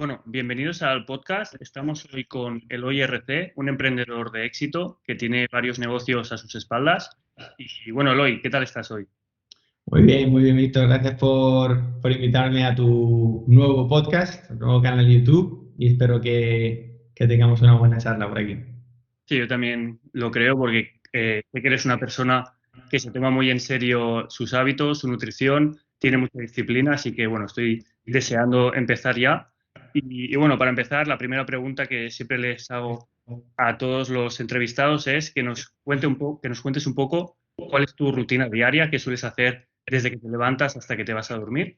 Bueno, bienvenidos al podcast. Estamos hoy con Eloy RC, un emprendedor de éxito que tiene varios negocios a sus espaldas. Y bueno, Eloy, ¿qué tal estás hoy? Muy bien, Víctor. Gracias por invitarme a tu nuevo podcast, tu nuevo canal de YouTube y espero que tengamos una buena charla por aquí. Sí, yo también lo creo porque sé que eres una persona que se toma muy en serio sus hábitos, su nutrición, tiene mucha disciplina, así que bueno, estoy deseando empezar ya. Y bueno, para empezar, la primera pregunta que siempre les hago a todos los entrevistados es que nos que nos cuentes un poco cuál es tu rutina diaria, qué sueles hacer desde que te levantas hasta que te vas a dormir.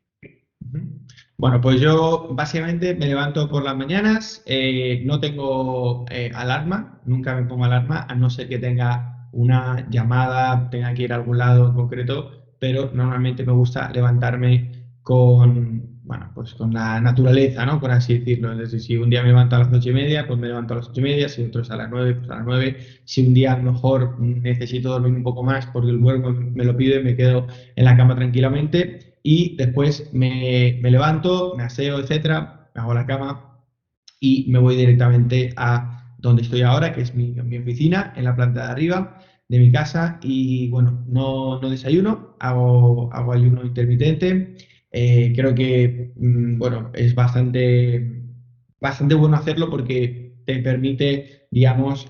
Ujú. Bueno, pues yo básicamente me levanto por las mañanas, no tengo alarma, nunca me pongo alarma, a no ser que tenga una llamada, tenga que ir a algún lado en concreto, pero normalmente me gusta levantarme bueno, pues con la naturaleza, ¿no? Por así decirlo. Es decir, si un día me levanto a las 8:30, pues me levanto a las 8:30, si otro es a las 9, pues a las 9. Si un día a lo mejor necesito dormir un poco más porque el cuerpo me lo pide, me quedo en la cama tranquilamente y después me levanto, me aseo, etcétera, me hago la cama y me voy directamente a donde estoy ahora, que es mi oficina, en la planta de arriba de mi casa y bueno, no desayuno, hago ayuno intermitente. Creo que bueno, es bastante bueno hacerlo porque te permite, digamos,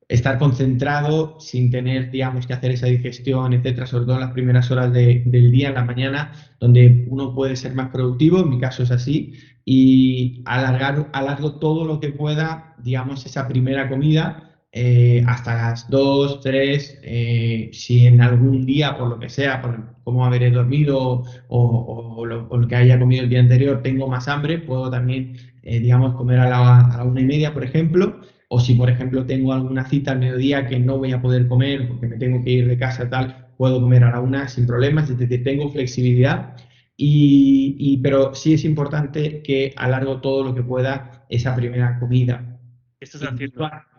estar concentrado sin tener, digamos, que hacer esa digestión, etcétera, sobre todo en las primeras horas del día, en la mañana, donde uno puede ser más productivo, en mi caso es así, y alargo todo lo que pueda, digamos, esa primera comida. Hasta las 2 3 si en algún día, por lo que sea, por cómo habré dormido o lo que haya comido el día anterior, tengo más hambre, puedo también, digamos, comer a la 1:30, por ejemplo, o si, por ejemplo, tengo alguna cita al mediodía que no voy a poder comer porque me tengo que ir de casa tal, puedo comer a la 1 sin problemas, es decir, tengo flexibilidad. Pero sí es importante que alargo todo lo que pueda esa primera comida. ¿Qué estás Incluso, haciendo?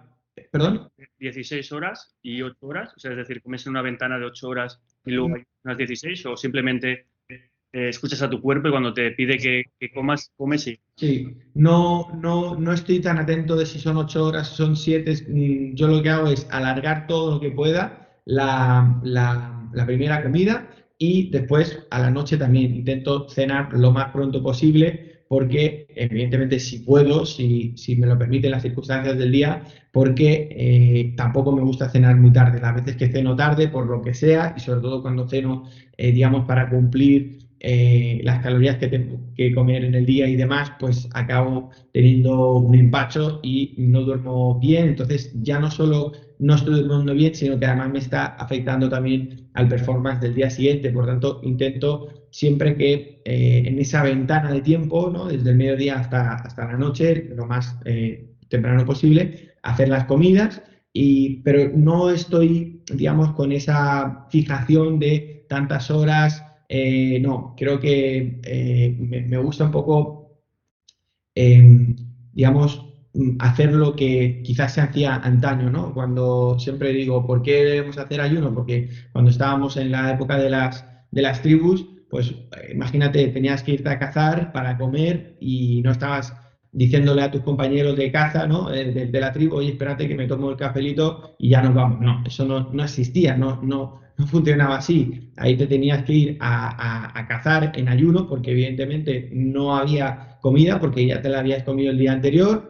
¿perdón? 16 horas y 8 horas, o sea, es decir, comes en una ventana de 8 horas y luego hay unas 16, o simplemente escuchas a tu cuerpo y cuando te pide que comas, comes y... Sí, no estoy tan atento de si son 8 horas, si son 7. Yo lo que hago es alargar todo lo que pueda la primera comida y después a la noche también intento cenar lo más pronto posible porque evidentemente si puedo, si me lo permiten las circunstancias del día, porque tampoco me gusta cenar muy tarde. Las veces que ceno tarde, por lo que sea, y sobre todo cuando ceno, digamos, para cumplir las calorías que tengo que comer en el día y demás, pues acabo teniendo un empacho y no duermo bien. Entonces ya no solo no estoy durmiendo bien, sino que además me está afectando también al performance del día siguiente. Por tanto, intento siempre que en esa ventana de tiempo, ¿no? Desde el mediodía hasta la noche, lo más temprano posible, hacer las comidas. Pero no estoy, digamos, con esa fijación de tantas horas. No, creo que me gusta un poco, digamos, hacer lo que quizás se hacía antaño, ¿no? Cuando siempre digo, ¿por qué debemos hacer ayuno? Porque cuando estábamos en la época de las tribus, pues imagínate, tenías que irte a cazar para comer y no estabas diciéndole a tus compañeros de caza, ¿no? De la tribu, oye, espérate que me tomo el cafelito y ya nos vamos. No, eso no existía, no funcionaba así. Ahí te tenías que ir a cazar en ayuno porque evidentemente no había comida porque ya te la habías comido el día anterior,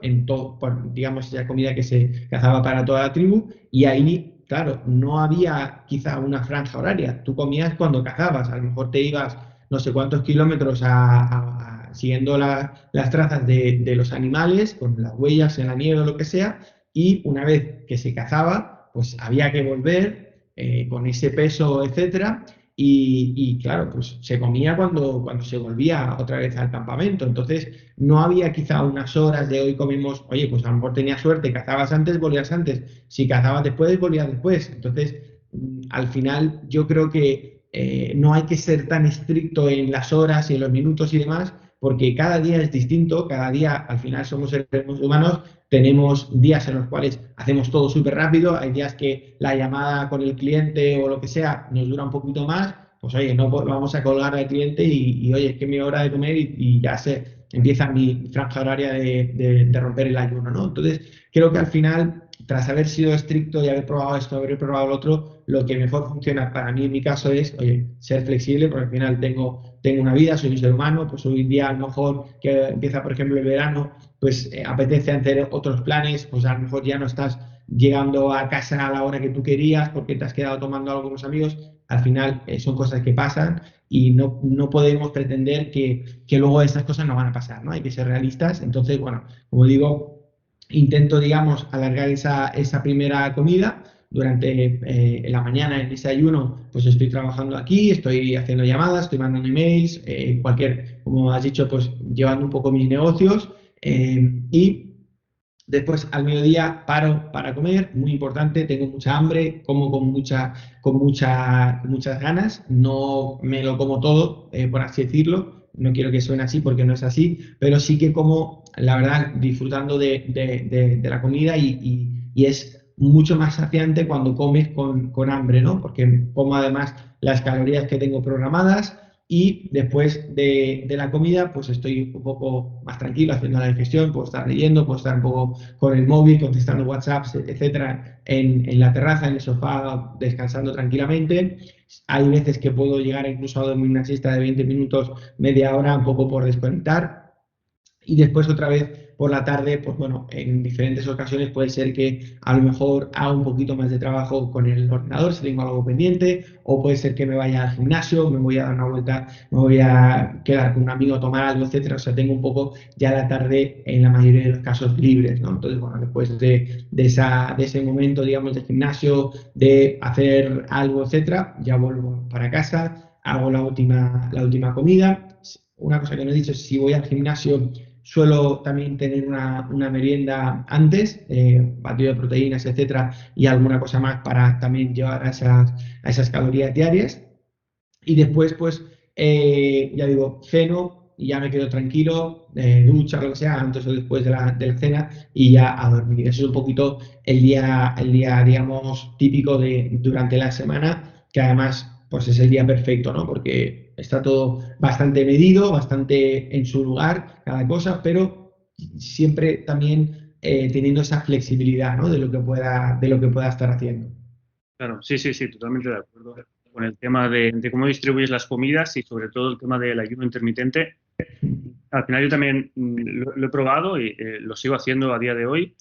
digamos, esa comida que se cazaba para toda la tribu y ahí, claro, no había quizá una franja horaria. Tú comías cuando cazabas, a lo mejor te ibas no sé cuántos kilómetros siguiendo las trazas de los animales, con las huellas en la nieve o lo que sea, y una vez que se cazaba, pues había que volver con ese peso, etcétera, y claro, pues se comía cuando se volvía otra vez al campamento. Entonces, no había quizá unas horas de hoy comimos, oye, pues a lo mejor tenías suerte, cazabas antes, volvías antes. Si cazabas después, volvías después. Entonces, al final, yo creo que no hay que ser tan estricto en las horas y en los minutos y demás, porque cada día es distinto, cada día al final somos seres humanos, tenemos días en los cuales hacemos todo súper rápido, hay días que la llamada con el cliente o lo que sea nos dura un poquito más, pues oye, no vamos a colgar al cliente y oye, es que es mi hora de comer y ya empieza mi franja horaria de romper el ayuno, ¿no? Entonces, creo que al final, tras haber sido estricto y haber probado esto, haber probado lo otro, lo que mejor funciona para mí en mi caso es, oye, ser flexible, porque al final tengo una vida, soy un ser humano, pues hoy en día a lo mejor que empieza, por ejemplo, el verano, pues apetece hacer otros planes, pues a lo mejor ya no estás llegando a casa a la hora que tú querías porque te has quedado tomando algo con los amigos. Al final son cosas que pasan y no podemos pretender que luego estas cosas no van a pasar, ¿no? Hay que ser realistas. Entonces, bueno, como digo, intento, digamos, alargar esa primera comida. Durante la mañana, el desayuno, pues estoy trabajando aquí, estoy haciendo llamadas, estoy mandando emails, como has dicho, pues llevando un poco mis negocios y después al mediodía paro para comer, muy importante, tengo mucha hambre, como con muchas ganas, no me lo como todo, por así decirlo, no quiero que suene así porque no es así, pero sí que como, la verdad, disfrutando de la comida y es mucho más saciante cuando comes con hambre, ¿no? Porque como además las calorías que tengo programadas y después de la comida, pues estoy un poco más tranquilo haciendo la digestión, puedo estar leyendo, puedo estar un poco con el móvil, contestando WhatsApps, etcétera, en la terraza, en el sofá, descansando tranquilamente. Hay veces que puedo llegar incluso a dormir una siesta de 20 minutos, media hora, un poco por desconectar. Y después otra vez por la tarde, pues bueno, en diferentes ocasiones puede ser que a lo mejor haga un poquito más de trabajo con el ordenador si tengo algo pendiente, o puede ser que me vaya al gimnasio, me voy a dar una vuelta, me voy a quedar con un amigo a tomar algo, etcétera. O sea, tengo un poco ya la tarde en la mayoría de los casos libres, ¿no? Entonces, bueno, después de ese momento, digamos, de gimnasio, de hacer algo, etcétera, ya vuelvo para casa, hago la última comida. Una cosa que no he dicho es si voy al gimnasio suelo también tener una merienda antes, batido de proteínas, etcétera, y alguna cosa más para también llevar a esas calorías diarias. Y después, pues, ya digo, ceno y ya me quedo tranquilo, ducha, lo que sea, antes o después de la cena y ya a dormir. Eso es un poquito el día, digamos, típico durante la semana, que además, pues es el día perfecto, ¿no? Porque está todo bastante medido, bastante en su lugar, cada cosa, pero siempre también teniendo esa flexibilidad, ¿no? De lo que pueda estar haciendo. Claro, sí, sí, sí, totalmente de acuerdo con el tema de cómo distribuyes las comidas y sobre todo el tema del ayuno intermitente. Al final yo también lo he probado y lo sigo haciendo a día de hoy.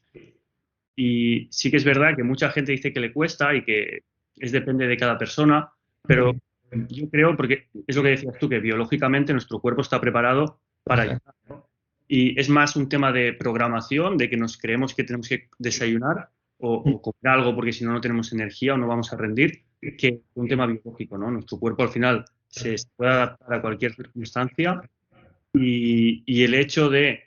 Y sí que es verdad que mucha gente dice que le cuesta y que depende de cada persona, pero yo creo, porque es lo que decías tú, que biológicamente nuestro cuerpo está preparado para ayunar, ¿no? Y es más un tema de programación, de que nos creemos que tenemos que desayunar o comer algo porque si no, no tenemos energía o no vamos a rendir, que un tema biológico, ¿no? Nuestro cuerpo al final se puede adaptar a cualquier circunstancia y el hecho de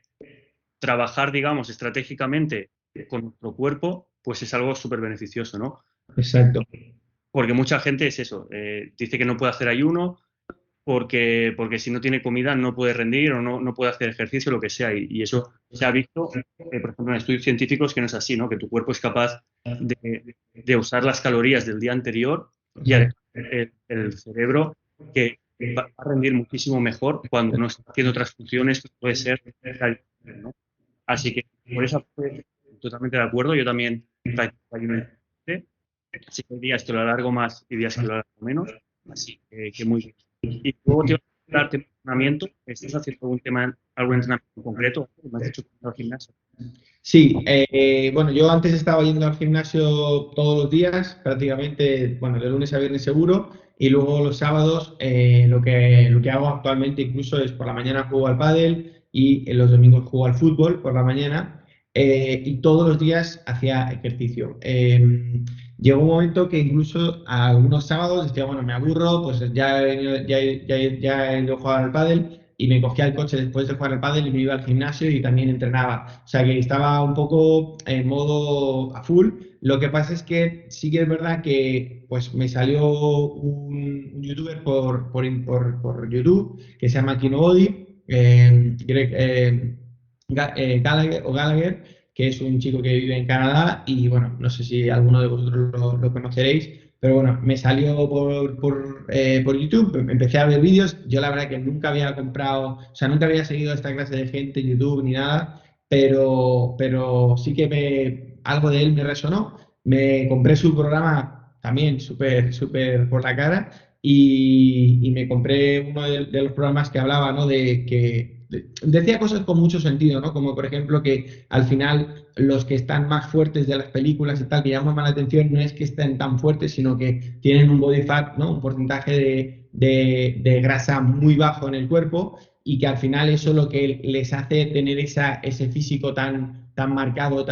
trabajar, digamos, estratégicamente con nuestro cuerpo, pues es algo súper beneficioso, ¿no? Exacto. Porque mucha gente es eso, dice que no puede hacer ayuno porque si no tiene comida no puede rendir o no puede hacer ejercicio, lo que sea. Y eso se ha visto, por ejemplo, en estudios científicos que no es así, ¿no? Que tu cuerpo es capaz de usar las calorías del día anterior y además el cerebro que va a rendir muchísimo mejor cuando no está haciendo otras funciones que puede ser, ¿no? Así que por esa parte, totalmente de acuerdo. Yo también practico ayuno intermitente. Sí que hay días que lo alargo más y días que lo alargo menos. Así que muy bien. Y luego te iba a preguntar tema de entrenamiento. ¿Estás haciendo algún entrenamiento en concreto? Me has dicho que vas al gimnasio. Sí, bueno, yo antes estaba yendo al gimnasio todos los días, prácticamente, bueno, de lunes a viernes seguro, y luego los sábados lo que hago actualmente incluso es por la mañana juego al pádel y en los domingos juego al fútbol por la mañana, y todos los días hacía ejercicio. Llegó un momento que incluso algunos sábados decía, bueno, me aburro, pues ya he ido a jugar al pádel y me cogía el coche después de jugar al pádel y me iba al gimnasio y también entrenaba. O sea que estaba un poco en modo a full. Lo que pasa es que sí que es verdad que pues me salió un youtuber por YouTube que se llama KinoBody, Gallagher, que es un chico que vive en Canadá y bueno, no sé si alguno de vosotros lo conoceréis, pero bueno, me salió por YouTube, empecé a ver vídeos. Yo la verdad que nunca había comprado, o sea, nunca había seguido a esta clase de gente en YouTube ni nada, pero sí que algo de él me resonó. Me compré su programa también súper por la cara y me compré uno de los programas que hablaba, ¿no? Decía cosas con mucho sentido, ¿no? Como por ejemplo que al final los que están más fuertes de las películas y tal, que llaman más la atención, no es que estén tan fuertes, sino que tienen un body fat, ¿no? Un porcentaje de grasa muy bajo en el cuerpo y que al final eso es lo que les hace tener ese físico tan marcado,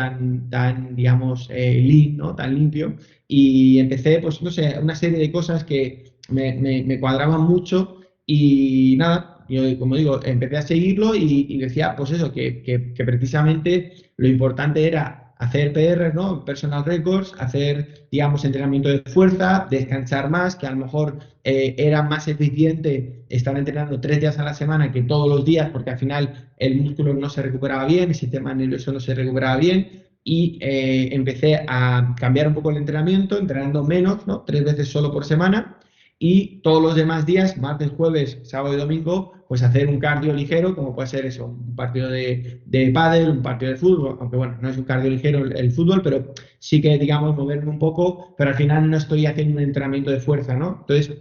digamos, lean, ¿no? Tan limpio. Y empecé, pues, no sé, una serie de cosas que me cuadraban mucho y nada, yo como digo, empecé a seguirlo y decía, pues eso, que precisamente lo importante era hacer PR, ¿no? Personal records, hacer, digamos, entrenamiento de fuerza, descansar más, que a lo mejor era más eficiente estar entrenando 3 días a la semana que todos los días, porque al final el músculo no se recuperaba bien, el sistema nervioso no se recuperaba bien. Y empecé a cambiar un poco el entrenamiento, entrenando menos, ¿no? 3 veces solo por semana y todos los demás días, martes, jueves, sábado y domingo, pues hacer un cardio ligero, como puede ser eso, un partido de pádel, un partido de fútbol, aunque bueno, no es un cardio ligero el fútbol, pero sí que, digamos, moverme un poco, pero al final no estoy haciendo un entrenamiento de fuerza, ¿no? Entonces,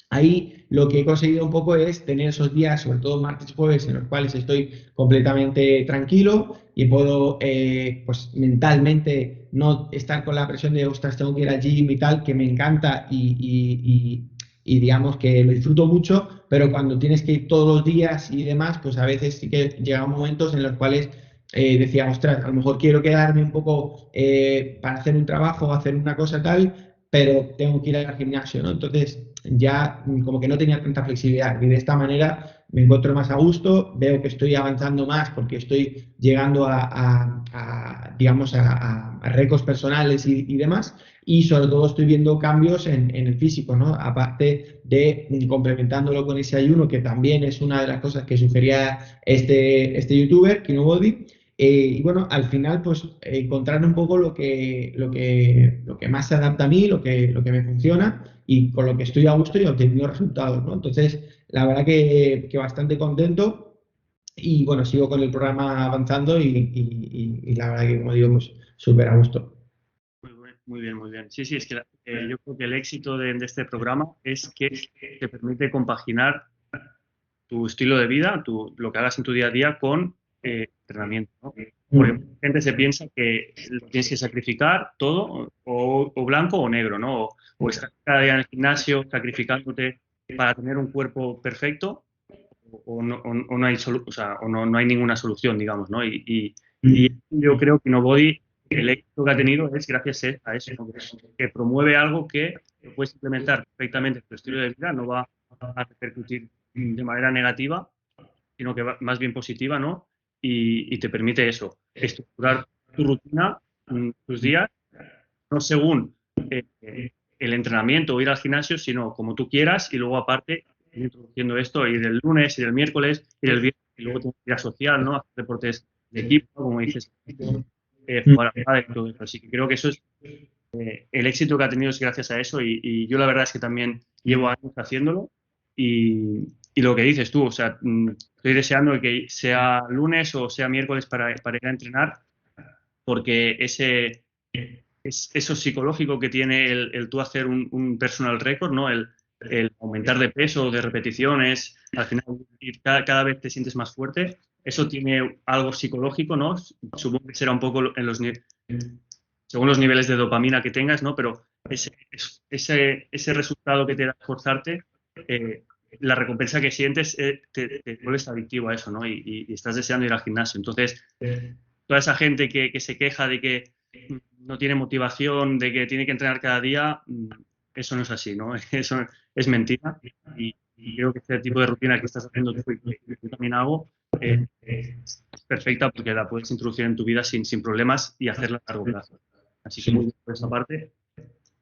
ahí lo que he conseguido un poco es tener esos días, sobre todo martes y jueves, en los cuales estoy completamente tranquilo y puedo, pues mentalmente no estar con la presión de, ostras, tengo que ir al gym y tal, que me encanta y digamos que lo disfruto mucho, pero cuando tienes que ir todos los días y demás, pues a veces sí que llegan momentos en los cuales decía, ostras, a lo mejor quiero quedarme un poco para hacer un trabajo, hacer una cosa tal, pero tengo que ir al gimnasio, ¿no? Entonces ya como que no tenía tanta flexibilidad y de esta manera me encuentro más a gusto, veo que estoy avanzando más porque estoy llegando digamos, a récords personales y demás y sobre todo estoy viendo cambios en el físico, ¿no? Aparte de complementándolo con ese ayuno, que también es una de las cosas que sugería este youtuber, KinoBody. Y bueno, al final, pues encontrar un poco lo que más se adapta a mí, lo que me funciona y con lo que estoy a gusto y obteniendo resultados, ¿no? Entonces, la verdad que bastante contento y bueno, sigo con el programa avanzando y la verdad que, como digo, pues súper a gusto. Muy bien, muy bien. Sí, sí, es que yo creo que el éxito de este programa es que te permite compaginar tu estilo de vida, lo que hagas en tu día a día con entrenamiento, ¿no? Porque mucha Mm, gente se piensa que lo tienes que sacrificar todo, o blanco o negro, ¿no? O estar cada día en el gimnasio sacrificándote para tener un cuerpo perfecto, o no hay o sea, o no hay ninguna solución, digamos, ¿no? Y mm, yo creo que Nobody, el éxito que ha tenido es gracias a eso, ¿no? Que promueve algo que lo puedes implementar perfectamente en tu estilo de vida, no va a repercutir de manera negativa, sino que más bien positiva, ¿no? Y te permite eso, estructurar tu rutina, tus días, no según el entrenamiento o ir al gimnasio, sino como tú quieras y luego aparte ir introduciendo esto, ir el lunes, ir el miércoles, ir el viernes y luego tener vida social, ¿no? Hacer deportes de equipo, como dices, mm. jugar a pádel y todo eso. Así que creo que eso es el éxito que ha tenido es gracias a eso y yo la verdad es que también llevo años haciéndolo y lo que dices tú, o sea, estoy deseando que sea lunes o sea miércoles para ir a entrenar porque eso psicológico que tiene el tú hacer un personal record, ¿no? El aumentar de peso, de repeticiones, al final cada vez te sientes más fuerte, eso tiene algo psicológico, ¿no? Supongo que será un poco según los niveles de dopamina que tengas, ¿no? Pero ese resultado que te da esforzarte, eh, la recompensa que sientes, te vuelves adictivo a eso, ¿no? Y estás deseando ir al gimnasio. Entonces, toda esa gente que se queja de que no tiene motivación, de que tiene que entrenar cada día, eso no es así, ¿no? Eso es mentira. Y creo que este tipo de rutina que estás haciendo tú y que yo también hago, es perfecta porque la puedes introducir en tu vida sin problemas y hacerla a largo plazo. Así que muy Sí. bien por esa parte.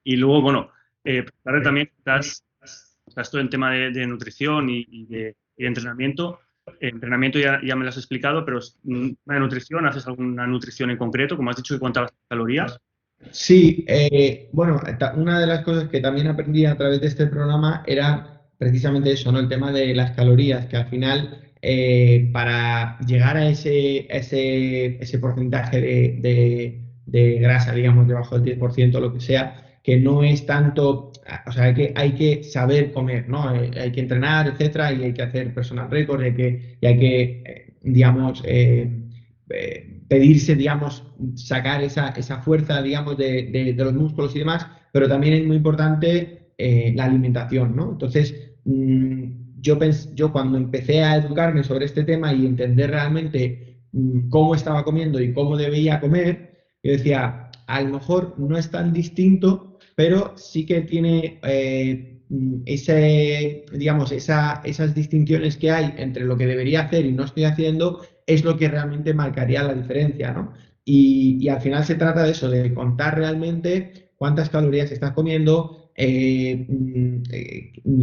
Y luego, bueno, preguntarte también, estás todo en tema de nutrición y de entrenamiento. Entrenamiento ya me lo has explicado, pero de nutrición, ¿haces alguna nutrición en concreto? Como has dicho que contabas calorías. Sí, bueno, una de las cosas que también aprendí a través de este programa era precisamente eso, ¿no? El tema de las calorías, que al final para llegar a ese porcentaje de grasa, digamos, debajo del 10% lo que sea, que no es tanto, o sea, hay que saber comer, ¿no? Hay que entrenar, etcétera, y hay que hacer personal record, y hay que digamos, pedirse, digamos, sacar esa fuerza, digamos, de los músculos y demás, pero también es muy importante la alimentación, ¿no? Entonces, yo cuando empecé a educarme sobre este tema y entender realmente cómo estaba comiendo y cómo debía comer, yo decía, a lo mejor no es tan distinto, pero sí que tiene digamos, esas distinciones que hay entre lo que debería hacer y no estoy haciendo, es lo que realmente marcaría la diferencia, ¿no? Y al final se trata de eso, de contar realmente cuántas calorías estás comiendo,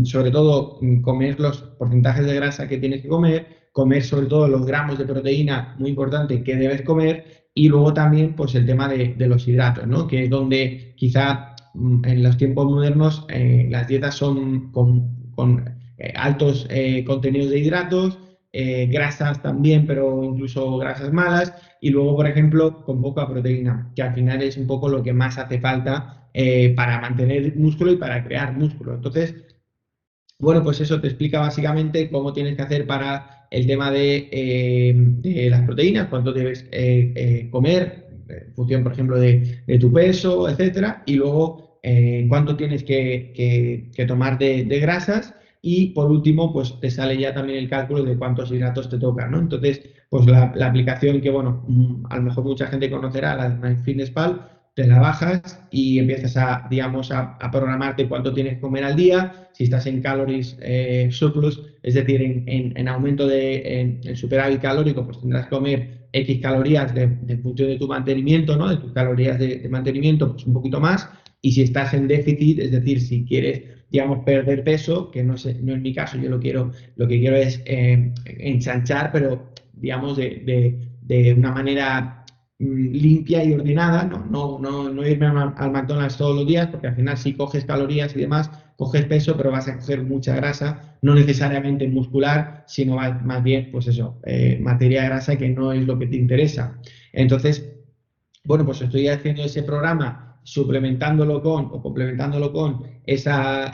sobre todo comer los porcentajes de grasa que tienes que comer sobre todo los gramos de proteína, muy importante, que debes comer, y luego también pues el tema de los hidratos, ¿no? Que es donde quizá en los tiempos modernos las dietas son con altos contenidos de hidratos, grasas también, pero incluso grasas malas, y luego, por ejemplo, con poca proteína, que al final es un poco lo que más hace falta para mantener músculo y para crear músculo. Entonces, bueno, pues eso te explica básicamente cómo tienes que hacer para el tema de las proteínas, cuánto debes comer, en función, por ejemplo, de tu peso, etcétera, y luego cuánto tienes que tomar de grasas, y por último, pues te sale ya también el cálculo de cuántos hidratos te tocan, ¿no? Entonces, pues la aplicación que, bueno, a lo mejor mucha gente conocerá, la de MyFitnessPal, te la bajas y empiezas digamos, a programarte cuánto tienes que comer al día, si estás en calories surplus, es decir, en aumento en superávit calórico, pues tendrás que comer X calorías de función de tu mantenimiento, ¿no? De tus calorías de mantenimiento, pues un poquito más, y si estás en déficit, es decir, si quieres, digamos, perder peso, que no es mi caso, yo lo que quiero es ensanchar, pero digamos, de una manera limpia y ordenada, no irme al McDonald's todos los días, porque al final si coges calorías y demás, coges peso, pero vas a coger mucha grasa, no necesariamente muscular, sino más bien, pues eso, materia grasa que no es lo que te interesa. Entonces, bueno, pues estoy haciendo ese programa suplementándolo con o complementándolo con ese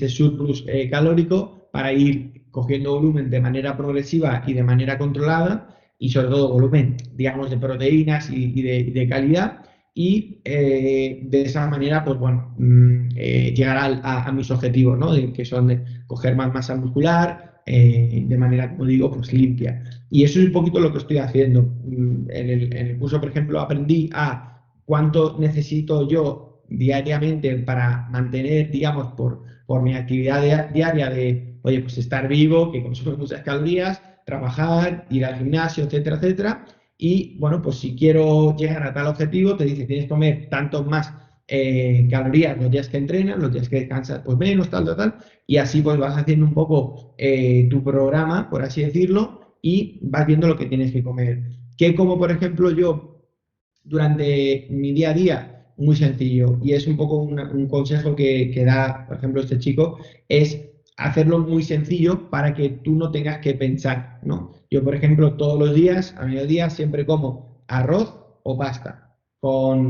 surplus calórico para ir cogiendo volumen de manera progresiva y de manera controlada, y sobre todo volumen, digamos, de proteínas y de calidad, y de esa manera, pues bueno, llegar a mis objetivos, ¿no? Que son de coger más masa muscular de manera, como digo, pues limpia. Y eso es un poquito lo que estoy haciendo. En el curso, por ejemplo, aprendí a cuánto necesito yo diariamente para mantener, digamos, por mi actividad diaria de, oye, pues estar vivo, que consume muchas calorías, trabajar, ir al gimnasio, etcétera, etcétera. Y bueno, pues si quiero llegar a tal objetivo, te dice, tienes que comer tantos más calorías los días que entrenas, los días que descansas, pues menos, tal, tal, tal. Y así pues vas haciendo un poco tu programa, por así decirlo, y vas viendo lo que tienes que comer. Que como por ejemplo yo durante mi día a día, muy sencillo, y es un poco un consejo que da, por ejemplo, este chico, es hacerlo muy sencillo para que tú no tengas que pensar, ¿no? Yo, por ejemplo, todos los días, a mediodía, siempre como arroz o pasta,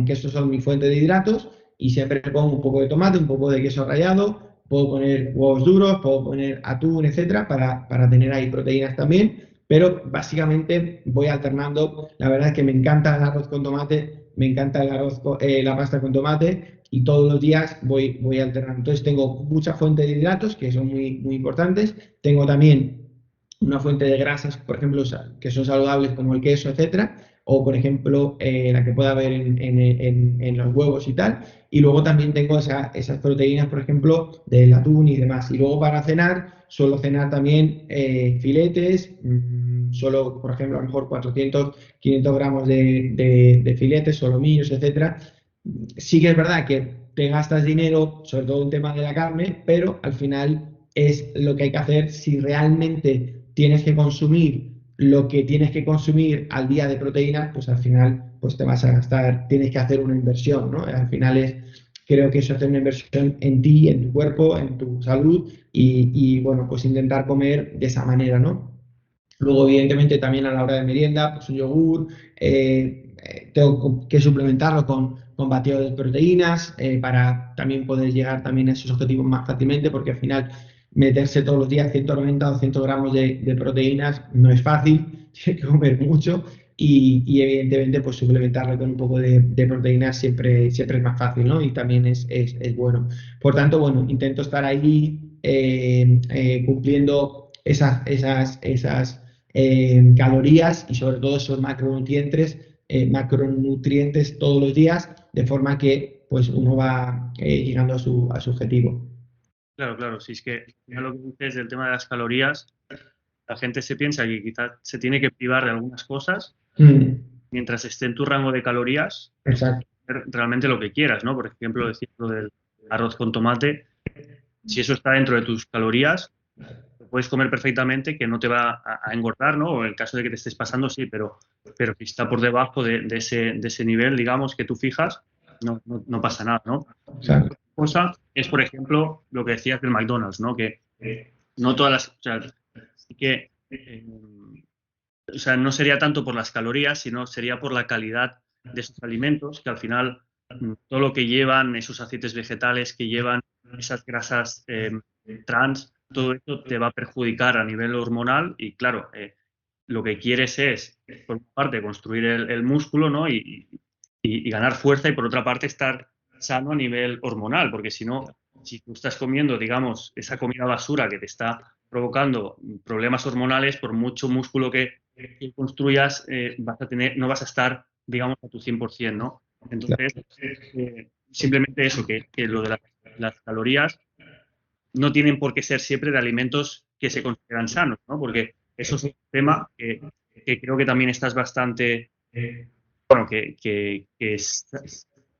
que estos son mi fuente de hidratos, y siempre pongo un poco de tomate, un poco de queso rallado, puedo poner huevos duros, puedo poner atún, etcétera, para tener ahí proteínas también, pero básicamente voy alternando. La verdad es que me encanta el arroz con tomate, me encanta la pasta con tomate, y todos los días voy alternando. Entonces tengo mucha fuente de hidratos que son muy, muy importantes. Tengo también una fuente de grasas, por ejemplo, que son saludables como el queso, etcétera, o por ejemplo la que pueda haber en los huevos y tal. Y luego también tengo esas proteínas, por ejemplo, del atún y demás. Y luego para cenar, suelo cenar también filetes, solo, por ejemplo, a lo mejor 400, 500 gramos de filetes, solomillos, etcétera. Sí que es verdad que te gastas dinero, sobre todo en tema de la carne, pero al final es lo que hay que hacer si realmente tienes que consumir lo que tienes que consumir al día de proteínas, pues al final pues te vas a gastar, tienes que hacer una inversión, ¿no? Al final creo que eso es hacer una inversión en ti, en tu cuerpo, en tu salud bueno, pues intentar comer de esa manera, ¿no? Luego, evidentemente, también a la hora de merienda, pues un yogur, tengo que suplementarlo con batido de proteínas para también poder llegar también a esos objetivos más fácilmente, porque al final meterse todos los días 190 o 200 gramos de proteínas no es fácil, tiene que comer mucho evidentemente pues suplementarlo con un poco de proteínas siempre es más fácil, ¿no? Y también es bueno. Por tanto, bueno, intento estar ahí cumpliendo esas calorías y sobre todo esos macronutrientes todos los días, de forma que pues uno va llegando a su objetivo. Claro, claro, si es que ya lo que dices del tema de las calorías, la gente se piensa que quizás se tiene que privar de algunas cosas mientras esté en tu rango de calorías, Exacto. hacer realmente lo que quieras, ¿no? Por ejemplo, decir lo del arroz con tomate, si eso está dentro de tus calorías, lo puedes comer perfectamente, que no te va a engordar, ¿no? O en el caso de que te estés pasando, sí, pero si está por debajo de ese nivel, digamos, que tú fijas, no pasa nada, ¿no? Exacto. Cosa es, por ejemplo, lo que decías del McDonald's, ¿no? Que no todas las, o sea, sí que, o sea, no sería tanto por las calorías, sino sería por la calidad de esos alimentos, que al final todo lo que llevan, esos aceites vegetales que llevan, esas grasas trans, todo esto te va a perjudicar a nivel hormonal y claro, lo que quieres es, por una parte, construir el músculo, ¿no? Y ganar fuerza y por otra parte estar sano a nivel hormonal, porque si no, si tú estás comiendo, digamos, esa comida basura que te está provocando problemas hormonales, por mucho músculo que construyas, no vas a estar, digamos, a tu 100%, ¿no? Entonces, simplemente eso, que lo de las calorías no tienen por qué ser siempre de alimentos que se consideran sanos, ¿no? Porque eso es un tema que creo que también estás bastante, bueno,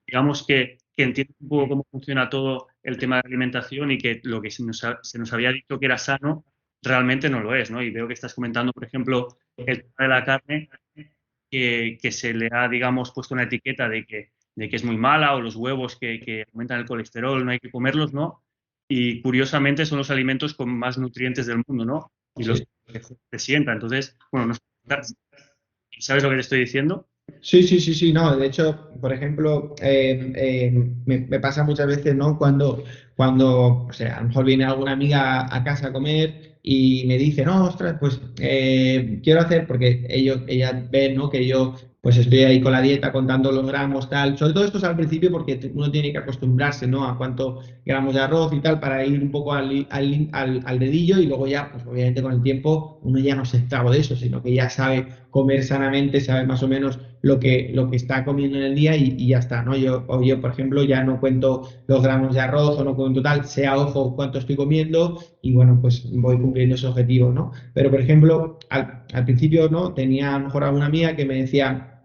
digamos que entiendes un poco cómo funciona todo el tema de alimentación y que lo que se nos había dicho que era sano realmente no lo es, ¿no? Y veo que estás comentando, por ejemplo, el tema de la carne, que se le ha, digamos, puesto una etiqueta de que es muy mala, o los huevos que aumentan el colesterol, no hay que comerlos, ¿no? Y curiosamente son los alimentos con más nutrientes del mundo, ¿no? Y los Sí. que te sienta. Entonces, bueno, no sé, ¿sabes lo que te estoy diciendo? Sí, sí, sí, sí, no. De hecho, por ejemplo, me pasa muchas veces, ¿no? O sea, a lo mejor viene alguna amiga a casa a comer y me dice, no, ostras, pues quiero hacer, porque ella ve, ¿no? Que yo pues estoy ahí con la dieta, contando los gramos, tal. Sobre todo esto es al principio porque uno tiene que acostumbrarse, ¿no? A cuánto gramos de arroz y tal para ir un poco al dedillo y luego ya, pues obviamente con el tiempo uno ya no se esclavo de eso, sino que ya sabe comer sanamente, sabe más o menos lo que está comiendo en el día y ya está, ¿no? Yo, por ejemplo, ya no cuento los gramos de arroz o no cuento tal, sé a ojo cuánto estoy comiendo y bueno, pues voy cumpliendo ese objetivo, ¿no? Pero, por ejemplo, al principio, ¿no? Tenía a lo mejor alguna amiga que me decía,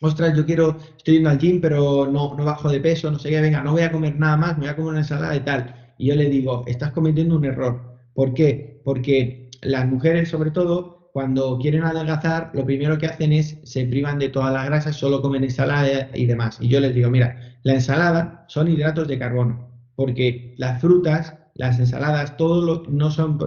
ostras, estoy yendo al gym, pero no bajo de peso, no sé qué, venga, no voy a comer nada más, me voy a comer una ensalada y tal. Y yo le digo, estás cometiendo un error. ¿Por qué? Porque las mujeres, sobre todo, cuando quieren adelgazar, lo primero que hacen es se privan de todas las grasas, solo comen ensalada y demás. Y yo les digo, mira, la ensalada son hidratos de carbono, porque las frutas, las ensaladas, no son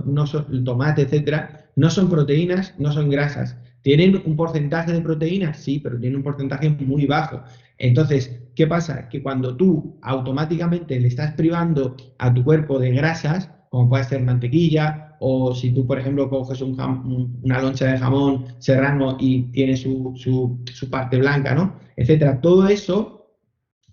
el tomate, etcétera, no son proteínas, no son grasas. ¿Tienen un porcentaje de proteínas? Sí, pero tienen un porcentaje muy bajo. Entonces, ¿qué pasa? Que cuando tú automáticamente le estás privando a tu cuerpo de grasas, como puede ser mantequilla, o si tú, por ejemplo, coges una loncha de jamón serrano y tiene su parte blanca, ¿no? Etcétera. Todo eso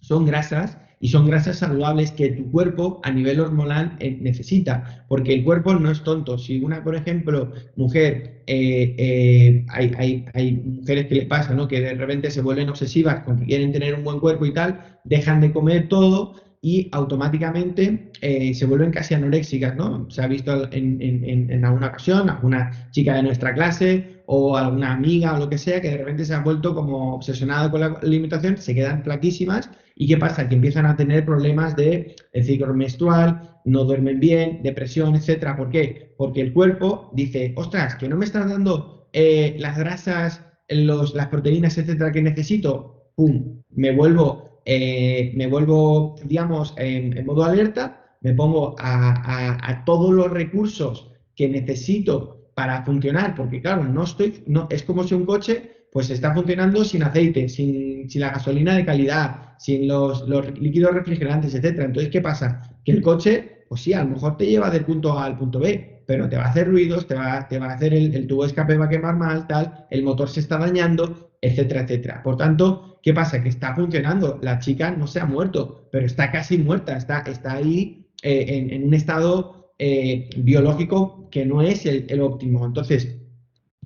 son grasas y son grasas saludables que tu cuerpo a nivel hormonal necesita, porque el cuerpo no es tonto. Si una, por ejemplo, mujer, hay mujeres que les pasa, ¿no? Que de repente se vuelven obsesivas con que quieren tener un buen cuerpo y tal, dejan de comer todo y automáticamente se vuelven casi anoréxicas, ¿no? Se ha visto en alguna ocasión, alguna chica de nuestra clase o alguna amiga o lo que sea, que de repente se ha vuelto como obsesionada con la alimentación, se quedan flaquísimas. ¿Y qué pasa? Que empiezan a tener problemas de ciclo menstrual, no duermen bien, depresión, etcétera. ¿Por qué? Porque el cuerpo dice, ostras, que no me estás dando las grasas, las proteínas, etcétera, que necesito, ¡pum! Me vuelvo, digamos, en modo alerta, me pongo a todos los recursos que necesito para funcionar, porque claro, es como si un coche pues está funcionando sin aceite, sin la gasolina de calidad, sin los líquidos refrigerantes, etcétera. Entonces, ¿qué pasa? Que el coche, pues sí, a lo mejor te lleva del punto A al punto B, pero te va a hacer ruidos, te va a hacer el tubo de escape va a quemar mal, tal, el motor se está dañando, etcétera, etcétera. Por tanto, ¿qué pasa? Que está funcionando. La chica no se ha muerto, pero está casi muerta, está ahí en un estado biológico que no es el óptimo. Entonces,